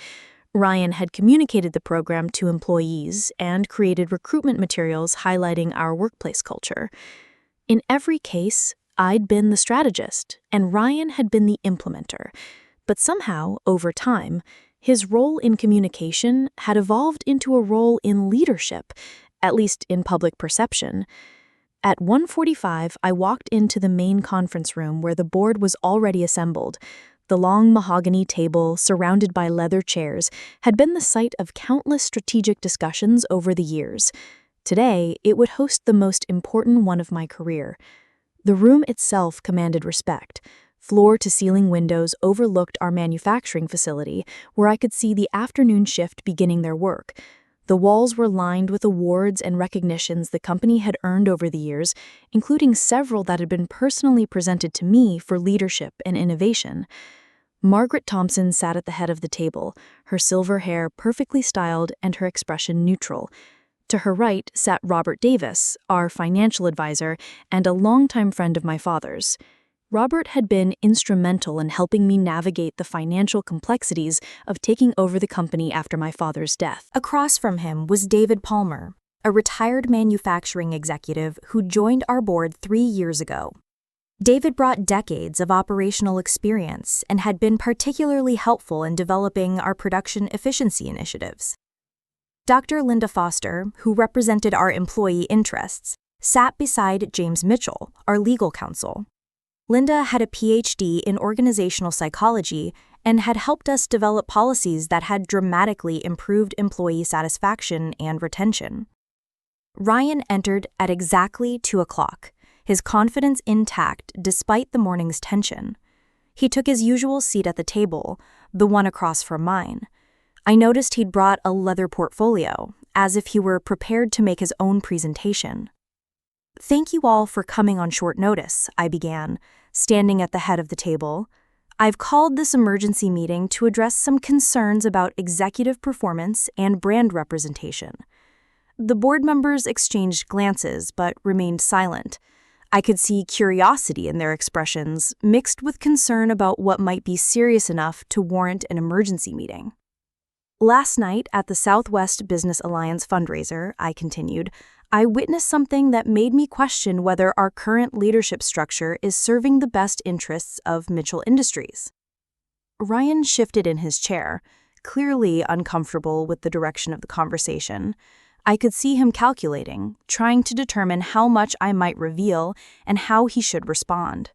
Ryan had communicated the program to employees and created recruitment materials highlighting our workplace culture. In every case, I'd been the strategist, and Ryan had been the implementer. But somehow, over time, his role in communication had evolved into a role in leadership, at least in public perception. At 1:45, I walked into the main conference room where the board was already assembled. The long mahogany table, surrounded by leather chairs, had been the site of countless strategic discussions over the years. Today, it would host the most important one of my career. The room itself commanded respect. Floor-to-ceiling windows overlooked our manufacturing facility, where I could see the afternoon shift beginning their work. The walls were lined with awards and recognitions the company had earned over the years, including several that had been personally presented to me for leadership and innovation. Margaret Thompson sat at the head of the table, her silver hair perfectly styled and her expression neutral. To her right sat Robert Davis, our financial advisor and a longtime friend of my father's. Robert had been instrumental in helping me navigate the financial complexities of taking over the company after my father's death. Across from him was David Palmer, a retired manufacturing executive who joined our board 3 years ago. David brought decades of operational experience and had been particularly helpful in developing our production efficiency initiatives. Dr. Linda Foster, who represented our employee interests, sat beside James Mitchell, our legal counsel. Linda had a PhD in organizational psychology and had helped us develop policies that had dramatically improved employee satisfaction and retention. Ryan entered at exactly 2 o'clock, his confidence intact despite the morning's tension. He took his usual seat at the table, the one across from mine. I noticed he'd brought a leather portfolio, as if he were prepared to make his own presentation. "Thank you all for coming on short notice," I began, standing at the head of the table. "I've called this emergency meeting to address some concerns about executive performance and brand representation." The board members exchanged glances but remained silent. I could see curiosity in their expressions, mixed with concern about what might be serious enough to warrant an emergency meeting. "Last night at the Southwest Business Alliance fundraiser," I continued, "I witnessed something that made me question whether our current leadership structure is serving the best interests of Mitchell Industries." Ryan shifted in his chair, clearly uncomfortable with the direction of the conversation. I could see him calculating, trying to determine how much I might reveal and how he should respond.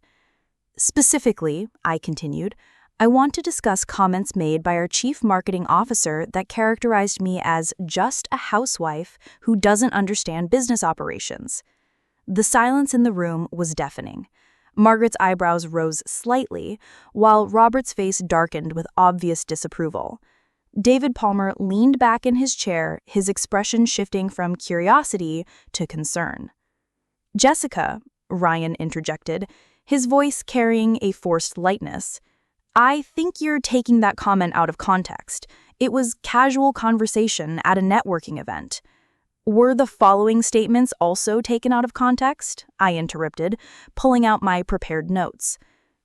"Specifically," I continued, "I want to discuss comments made by our chief marketing officer that characterized me as just a housewife who doesn't understand business operations." The silence in the room was deafening. Margaret's eyebrows rose slightly, while Robert's face darkened with obvious disapproval. David Palmer leaned back in his chair, his expression shifting from curiosity to concern. "Jessica," Ryan interjected, his voice carrying a forced lightness, "I think you're taking that comment out of context. It was casual conversation at a networking event." "Were the following statements also taken out of context?" I interrupted, pulling out my prepared notes.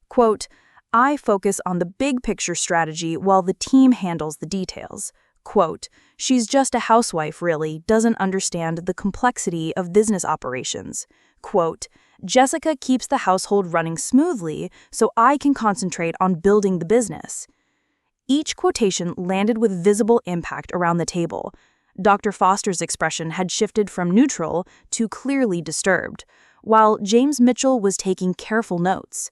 Quote, "I focus on the big picture strategy while the team handles the details." Quote, "She's just a housewife, really, doesn't understand the complexity of business operations." Quote, "Jessica keeps the household running smoothly so I can concentrate on building the business." Each quotation landed with visible impact around the table. Dr. Foster's expression had shifted from neutral to clearly disturbed, while James Mitchell was taking careful notes.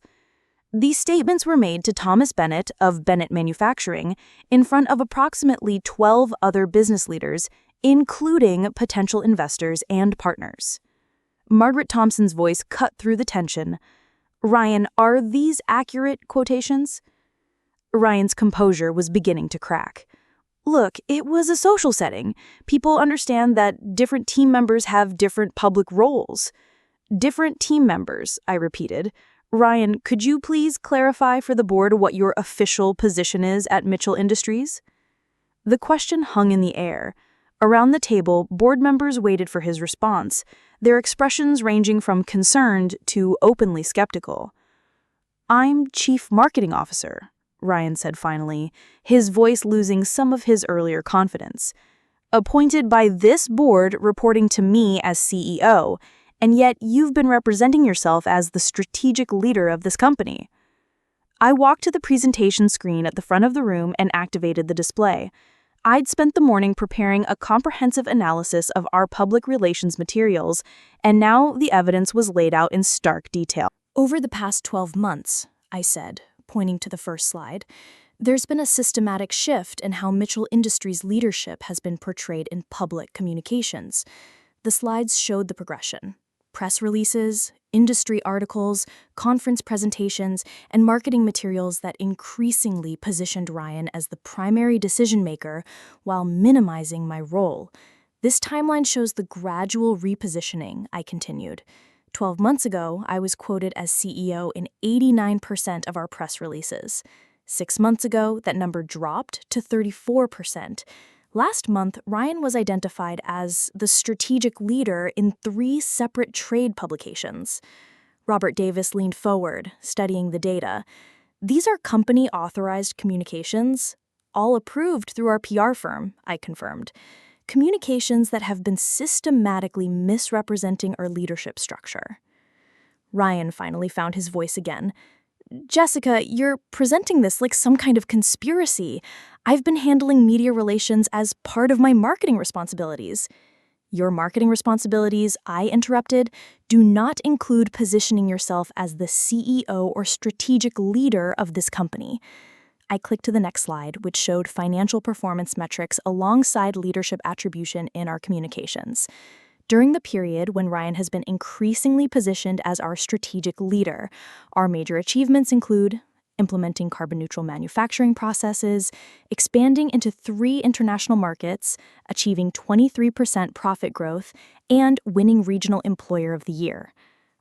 These statements were made to Thomas Bennett of Bennett Manufacturing in front of approximately 12 other business leaders, including potential investors and partners. Margaret Thompson's voice cut through the tension. "Ryan, are these accurate quotations?" Ryan's composure was beginning to crack. "Look, it was a social setting. People understand that different team members have different public roles." "Different team members," I repeated. "Ryan, could you please clarify for the board what your official position is at Mitchell Industries?" The question hung in the air. Around the table, board members waited for his response, their expressions ranging from concerned to openly skeptical. "I'm Chief Marketing Officer," Ryan said finally, his voice losing some of his earlier confidence. Appointed by this board reporting to me as CEO, and yet you've been representing yourself as the strategic leader of this company. I walked to the presentation screen at the front of the room and activated the display. I'd spent the morning preparing a comprehensive analysis of our public relations materials, and now the evidence was laid out in stark detail. Over the past 12 months, I said, pointing to the first slide, there's been a systematic shift in how Mitchell Industries' leadership has been portrayed in public communications. The slides showed the progression. Press releases, industry articles, conference presentations, and marketing materials that increasingly positioned Ryan as the primary decision-maker while minimizing my role. This timeline shows the gradual repositioning, I continued. 12 months ago, I was quoted as CEO in 89% of our press releases. 6 months ago, that number dropped to 34%. Last month, Ryan was identified as the strategic leader in 3 separate trade publications. Robert Davis leaned forward, studying the data. These are company-authorized communications, all approved through our PR firm, I confirmed. Communications that have been systematically misrepresenting our leadership structure. Ryan finally found his voice again. Jessica, you're presenting this like some kind of conspiracy. I've been handling media relations as part of my marketing responsibilities. Your marketing responsibilities, I interrupted, do not include positioning yourself as the CEO or strategic leader of this company. I clicked to the next slide, which showed financial performance metrics alongside leadership attribution in our communications. During the period when Ryan has been increasingly positioned as our strategic leader, our major achievements include implementing carbon-neutral manufacturing processes, expanding into 3 international markets, achieving 23% profit growth, and winning Regional Employer of the Year.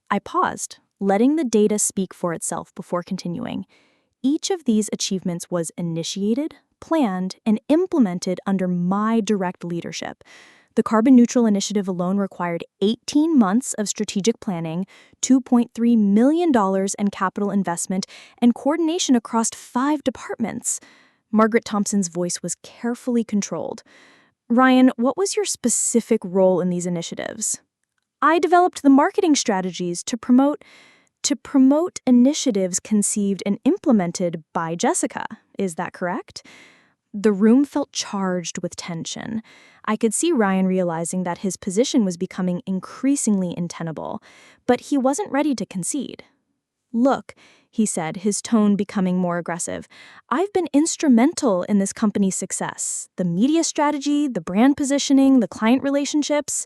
I paused, letting the data speak for itself before continuing. Each of these achievements was initiated, planned, and implemented under my direct leadership. The Carbon Neutral Initiative alone required 18 months of strategic planning, $2.3 million in capital investment, and coordination across 5 departments. Margaret Thompson's voice was carefully controlled. Ryan, what was your specific role in these initiatives? I developed the marketing strategies to promote initiatives conceived and implemented by Jessica. Is that correct? The room felt charged with tension. I could see Ryan realizing that his position was becoming increasingly untenable, but he wasn't ready to concede. Look, he said, his tone becoming more aggressive, I've been instrumental in this company's success. The media strategy, the brand positioning, the client relationships,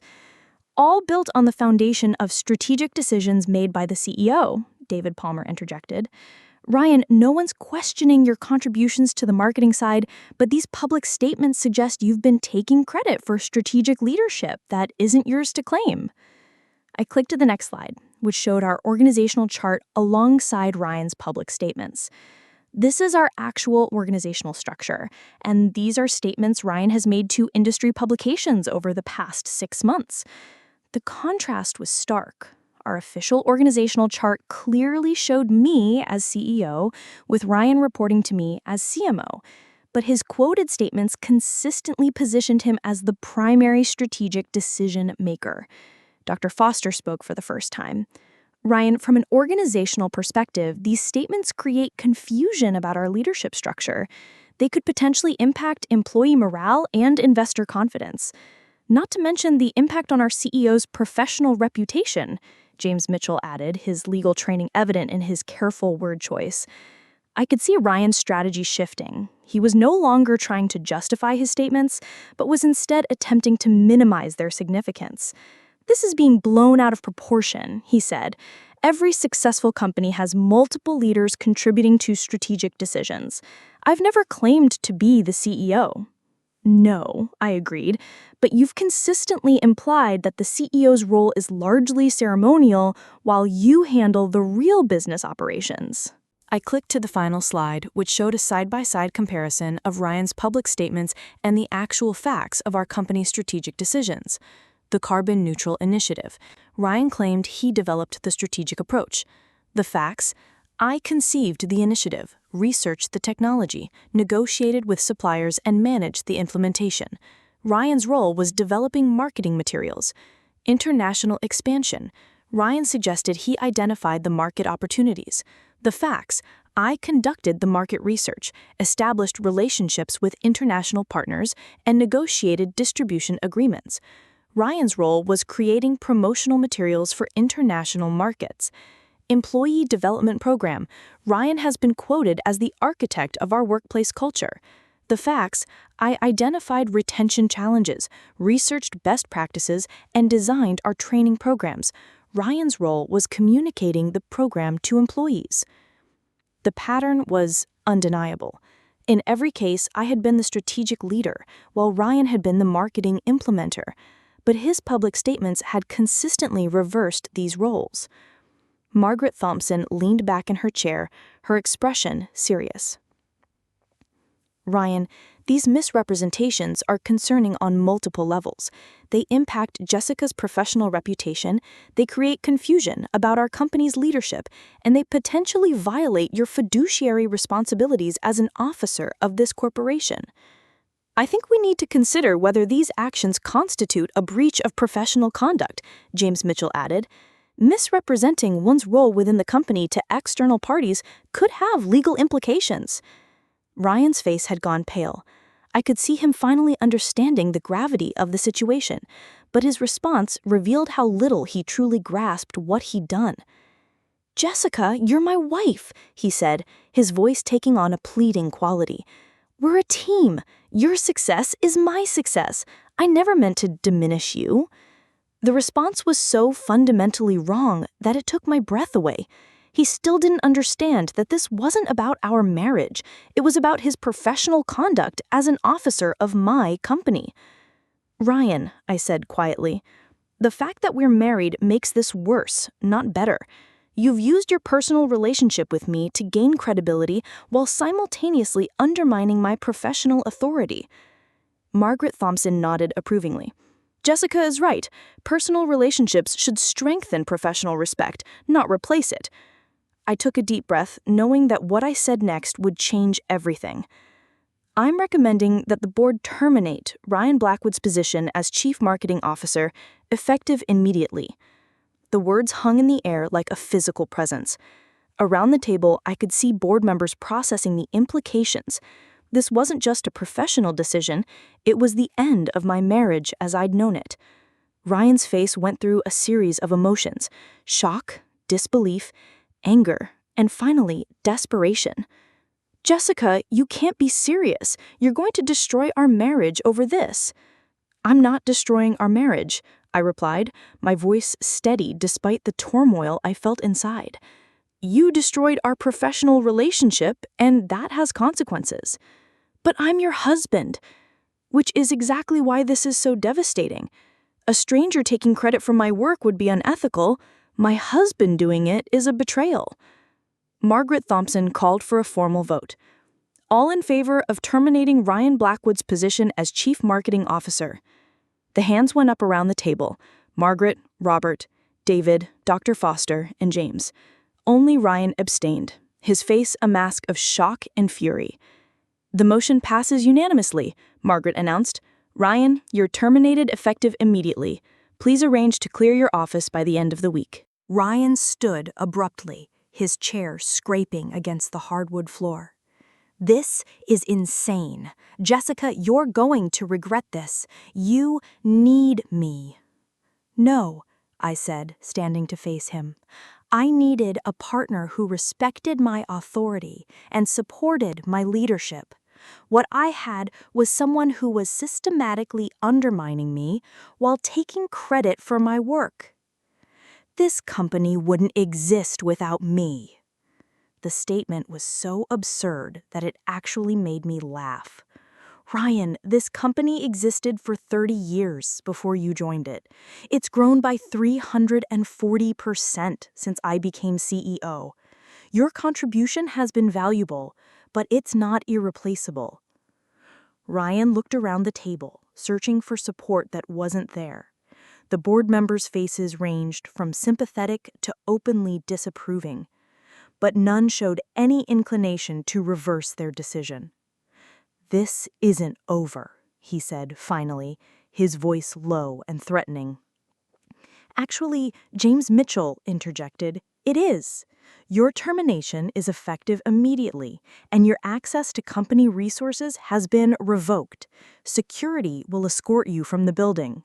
all built on the foundation of strategic decisions made by the CEO, David Palmer interjected. Ryan, no one's questioning your contributions to the marketing side, but these public statements suggest you've been taking credit for strategic leadership that isn't yours to claim. I clicked to the next slide, which showed our organizational chart alongside Ryan's public statements. This is our actual organizational structure, and these are statements Ryan has made to industry publications over the past 6 months. The contrast was stark. Our official organizational chart clearly showed me as CEO, with Ryan reporting to me as CMO, but his quoted statements consistently positioned him as the primary strategic decision maker. Dr. Foster spoke for the first time. Ryan, from an organizational perspective, these statements create confusion about our leadership structure. They could potentially impact employee morale and investor confidence. Not to mention the impact on our CEO's professional reputation, James Mitchell added, his legal training evident in his careful word choice. I could see Ryan's strategy shifting. He was no longer trying to justify his statements, but was instead attempting to minimize their significance. This is being blown out of proportion, he said. Every successful company has multiple leaders contributing to strategic decisions. I've never claimed to be the CEO. No, I agreed, but you've consistently implied that the CEO's role is largely ceremonial while you handle the real business operations. I clicked to the final slide, which showed a side-by-side comparison of Ryan's public statements and the actual facts of our company's strategic decisions. The Carbon Neutral Initiative. Ryan claimed he developed the strategic approach. The facts: I conceived the initiative, researched the technology, negotiated with suppliers, and managed the implementation. Ryan's role was developing marketing materials. International expansion. Ryan suggested he identified the market opportunities. The facts. I conducted the market research, established relationships with international partners, and negotiated distribution agreements. Ryan's role was creating promotional materials for international markets. Employee development program. Ryan has been quoted as the architect of our workplace culture. The facts. I identified retention challenges, researched best practices, and designed our training programs. Ryan's role was communicating the program to employees. The pattern was undeniable. In every case, I had been the strategic leader, while Ryan had been the marketing implementer. But his public statements had consistently reversed these roles. Margaret Thompson leaned back in her chair, her expression serious. Ryan, these misrepresentations are concerning on multiple levels. They impact Jessica's professional reputation, they create confusion about our company's leadership, and they potentially violate your fiduciary responsibilities as an officer of this corporation. I think we need to consider whether these actions constitute a breach of professional conduct, James Mitchell added. Misrepresenting one's role within the company to external parties could have legal implications. Ryan's face had gone pale. I could see him finally understanding the gravity of the situation, but his response revealed how little he truly grasped what he'd done. "Jessica, you're my wife," he said, his voice taking on a pleading quality. "We're a team. Your success is my success. I never meant to diminish you." The response was so fundamentally wrong that it took my breath away. He still didn't understand that this wasn't about our marriage. It was about his professional conduct as an officer of my company. "Ryan," I said quietly, "the fact that we're married makes this worse, not better. You've used your personal relationship with me to gain credibility while simultaneously undermining my professional authority." Margaret Thompson nodded approvingly. "Jessica is right. Personal relationships should strengthen professional respect, not replace it." I took a deep breath, knowing that what I said next would change everything. "I'm recommending that the board terminate Ryan Blackwood's position as Chief Marketing Officer, effective immediately." The words hung in the air like a physical presence. Around the table, I could see board members processing the implications. This wasn't just a professional decision, it was the end of my marriage as I'd known it. Ryan's face went through a series of emotions: shock, disbelief, anger, and finally, desperation. "Jessica, you can't be serious. You're going to destroy our marriage over this." "I'm not destroying our marriage," I replied, my voice steady despite the turmoil I felt inside. "You destroyed our professional relationship, and that has consequences." "But I'm your husband," which is exactly why this is so devastating. A stranger taking credit for my work would be unethical. My husband doing it is a betrayal. Margaret Thompson called for a formal vote. All in favor of terminating Ryan Blackwood's position as Chief Marketing Officer. The hands went up around the table: Margaret, Robert, David, Dr. Foster, and James. Only Ryan abstained, his face a mask of shock and fury. "The motion passes unanimously," Margaret announced. "Ryan, you're terminated effective immediately. Please arrange to clear your office by the end of the week." Ryan stood abruptly, his chair scraping against the hardwood floor. "This is insane. Jessica, you're going to regret this. You need me." "No," I said, standing to face him. "I needed a partner who respected my authority and supported my leadership. What I had was someone who was systematically undermining me while taking credit for my work. This company wouldn't exist without me." The statement was so absurd that it actually made me laugh. "Ryan, this company existed for 30 years before you joined it. It's grown by 340% since I became CEO. Your contribution has been valuable, but it's not irreplaceable." Ryan looked around the table, searching for support that wasn't there. The board members' faces ranged from sympathetic to openly disapproving. but none showed any inclination to reverse their decision. "This isn't over," he said finally, his voice low and threatening. "Actually," James Mitchell interjected, "it is. Your termination is effective immediately, and your access to company resources has been revoked. Security will escort you from the building."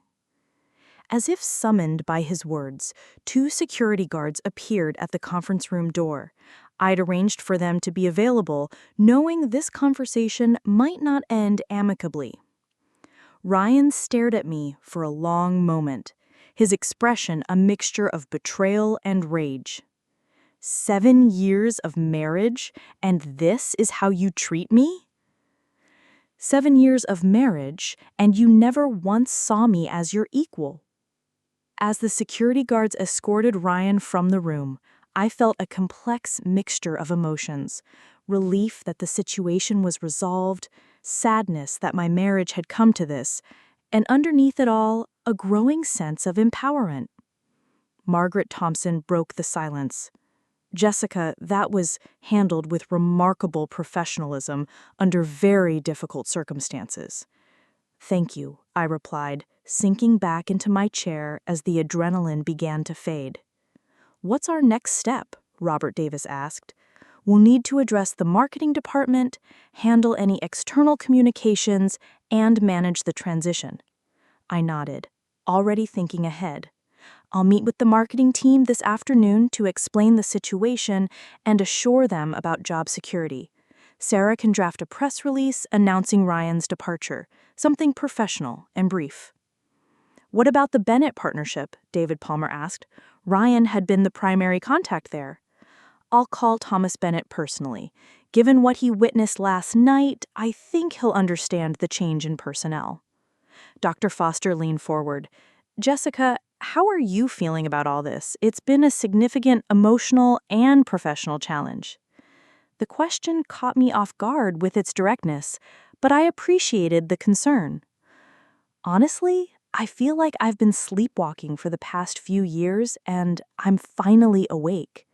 As if summoned by his words, 2 security guards appeared at the conference room door. I'd arranged for them to be available, knowing this conversation might not end amicably. Ryan stared at me for a long moment, his expression a mixture of betrayal and rage. 7 years of marriage, and this is how you treat me? 7 years of marriage, and you never once saw me as your equal. As the security guards escorted Ryan from the room, I felt a complex mixture of emotions: relief that the situation was resolved, sadness that my marriage had come to this, and underneath it all, a growing sense of empowerment. Margaret Thompson broke the silence. "Jessica, that was handled with remarkable professionalism under very difficult circumstances." "Thank you," I replied, sinking back into my chair as the adrenaline began to fade. "What's our next step?" Robert Davis asked. "We'll need to address the marketing department, handle any external communications, and manage the transition." I nodded, already thinking ahead. "I'll meet with the marketing team this afternoon to explain the situation and assure them about job security. Sarah can draft a press release announcing Ryan's departure, something professional and brief." "What about the Bennett partnership?" David Palmer asked. "Ryan had been the primary contact there." "I'll call Thomas Bennett personally. Given what he witnessed last night, I think he'll understand the change in personnel." Dr. Foster leaned forward. "Jessica, how are you feeling about all this? It's been a significant emotional and professional challenge." The question caught me off guard with its directness, but I appreciated the concern. "Honestly, I feel like I've been sleepwalking for the past few years, and I'm finally awake."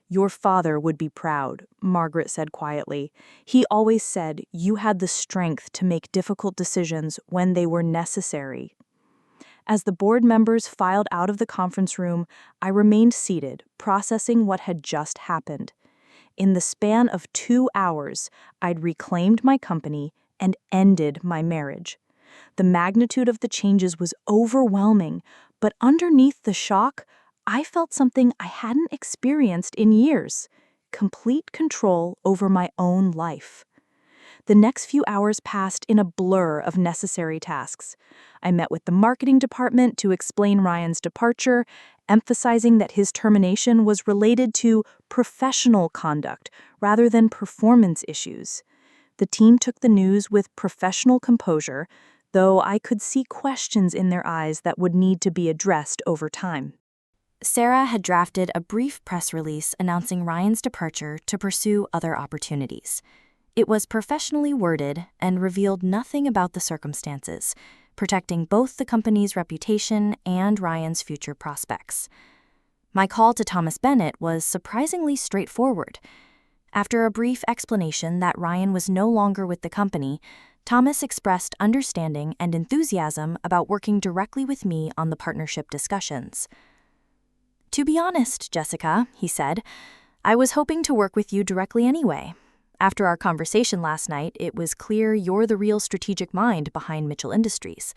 "Your father would be proud," Margaret said quietly. "He always said you had the strength to make difficult decisions when they were necessary." As the board members filed out of the conference room, I remained seated, processing what had just happened. In the span of 2 hours, I'd reclaimed my company and ended my marriage. The magnitude of the changes was overwhelming, but underneath the shock, I felt something I hadn't experienced in years: complete control over my own life. The next few hours passed in a blur of necessary tasks. I met with the marketing department to explain Ryan's departure, emphasizing that his termination was related to professional conduct rather than performance issues. The team took the news with professional composure, though I could see questions in their eyes that would need to be addressed over time. Sarah had drafted a brief press release announcing Ryan's departure to pursue other opportunities. It was professionally worded and revealed nothing about the circumstances, protecting both the company's reputation and Ryan's future prospects. My call to Thomas Bennett was surprisingly straightforward. After a brief explanation that Ryan was no longer with the company, Thomas expressed understanding and enthusiasm about working directly with me on the partnership discussions. "To be honest, Jessica," he said, "I was hoping to work with you directly anyway. After our conversation last night, it was clear you're the real strategic mind behind Mitchell Industries."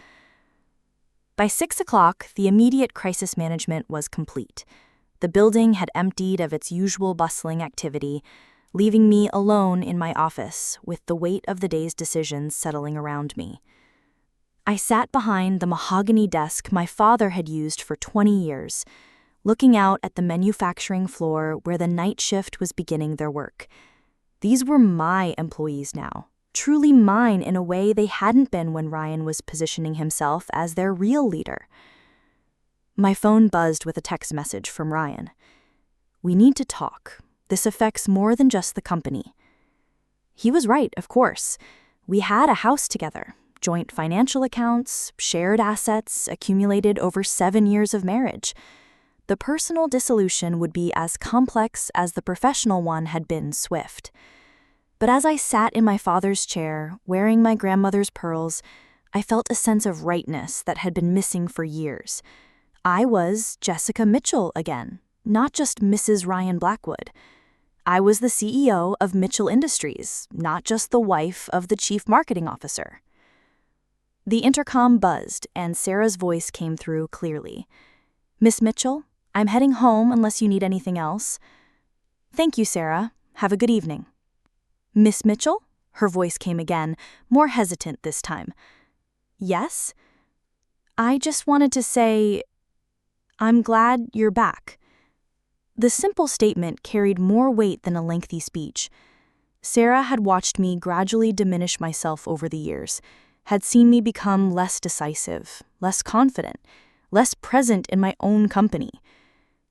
By 6 o'clock, the immediate crisis management was complete. The building had emptied of its usual bustling activity, leaving me alone in my office with the weight of the day's decisions settling around me. I sat behind the mahogany desk my father had used for 20 years, looking out at the manufacturing floor where the night shift was beginning their work. These were my employees now, truly mine in a way they hadn't been when Ryan was positioning himself as their real leader. My phone buzzed with a text message from Ryan. "We need to talk. This affects more than just the company." He was right, of course. We had a house together, joint financial accounts, shared assets accumulated over 7 years of marriage. The personal dissolution would be as complex as the professional one had been swift. But as I sat in my father's chair, wearing my grandmother's pearls, I felt a sense of rightness that had been missing for years. I was Jessica Mitchell again, not just Mrs. Ryan Blackwood. I was the CEO of Mitchell Industries, not just the wife of the chief marketing officer. The intercom buzzed, and Sarah's voice came through clearly. "Miss Mitchell, I'm heading home unless you need anything else." "Thank you, Sarah. Have a good evening." "Miss Mitchell?" Her voice came again, more hesitant this time. "Yes?" "I just wanted to say, I'm glad you're back." The simple statement carried more weight than a lengthy speech. Sarah had watched me gradually diminish myself over the years, had seen me become less decisive, less confident, less present in my own company.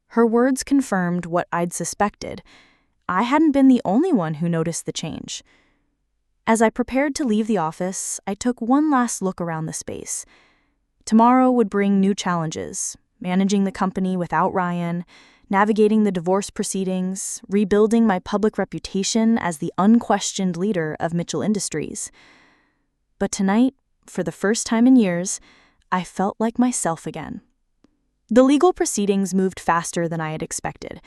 Her words confirmed what I'd suspected. I hadn't been the only one who noticed the change. As I prepared to leave the office, I took one last look around the space. Tomorrow would bring new challenges, managing the company without Ryan, navigating the divorce proceedings, rebuilding my public reputation as the unquestioned leader of Mitchell Industries. But tonight, for the first time in years, I felt like myself again. The legal proceedings moved faster than I had expected.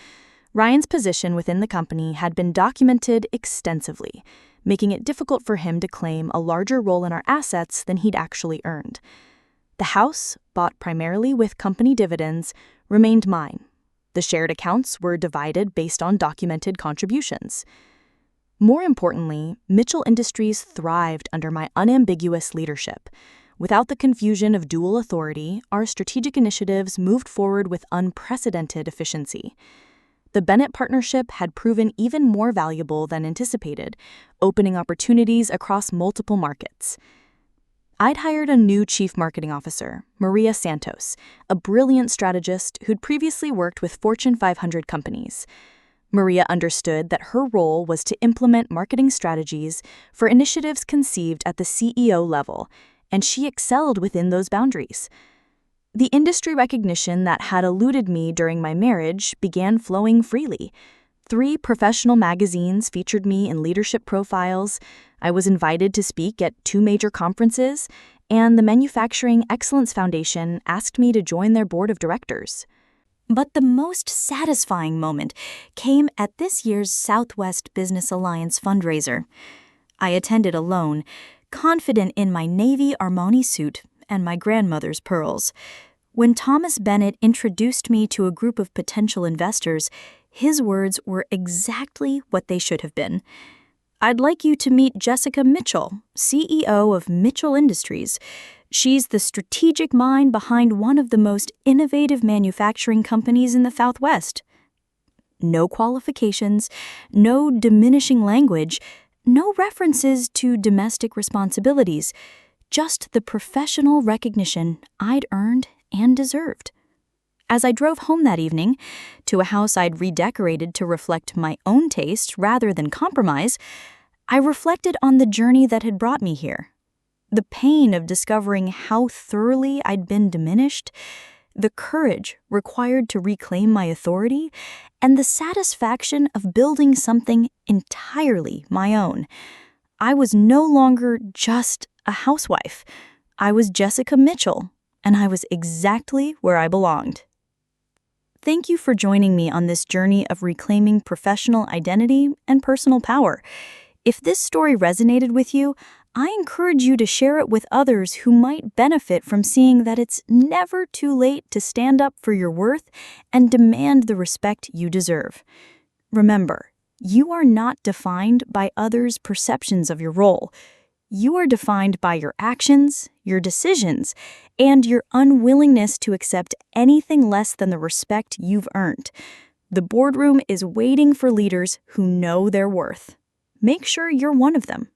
Ryan's position within the company had been documented extensively, making it difficult for him to claim a larger role in our assets than he'd actually earned. The house, bought primarily with company dividends, remained mine. The shared accounts were divided based on documented contributions. More importantly, Mitchell Industries thrived under my unambiguous leadership. Without the confusion of dual authority, our strategic initiatives moved forward with unprecedented efficiency. The Bennett partnership had proven even more valuable than anticipated, opening opportunities across multiple markets. I'd hired a new chief marketing officer, Maria Santos, a brilliant strategist who'd previously worked with Fortune 500 companies. Maria understood that her role was to implement marketing strategies for initiatives conceived at the CEO level, and she excelled within those boundaries. The industry recognition that had eluded me during my marriage began flowing freely. 3 professional magazines featured me in leadership profiles. I was invited to speak at 2 major conferences, and the Manufacturing Excellence Foundation asked me to join their board of directors. But the most satisfying moment came at this year's Southwest Business Alliance fundraiser. I attended alone, confident in my navy Armani suit and my grandmother's pearls. When Thomas Bennett introduced me to a group of potential investors, his words were exactly what they should have been. "I'd like you to meet Jessica Mitchell, CEO of Mitchell Industries. She's the strategic mind behind one of the most innovative manufacturing companies in the Southwest." No qualifications, no diminishing language, no references to domestic responsibilities, just the professional recognition I'd earned and deserved. As I drove home that evening, to a house I'd redecorated to reflect my own taste rather than compromise, I reflected on the journey that had brought me here. The pain of discovering how thoroughly I'd been diminished, the courage required to reclaim my authority, and the satisfaction of building something entirely my own. I was no longer just a housewife. I was Jessica Mitchell, and I was exactly where I belonged. Thank you for joining me on this journey of reclaiming professional identity and personal power. If this story resonated with you, I encourage you to share it with others who might benefit from seeing that it's never too late to stand up for your worth and demand the respect you deserve. Remember, you are not defined by others' perceptions of your role. You are defined by your actions, your decisions, and your unwillingness to accept anything less than the respect you've earned. The boardroom is waiting for leaders who know their worth. Make sure you're one of them.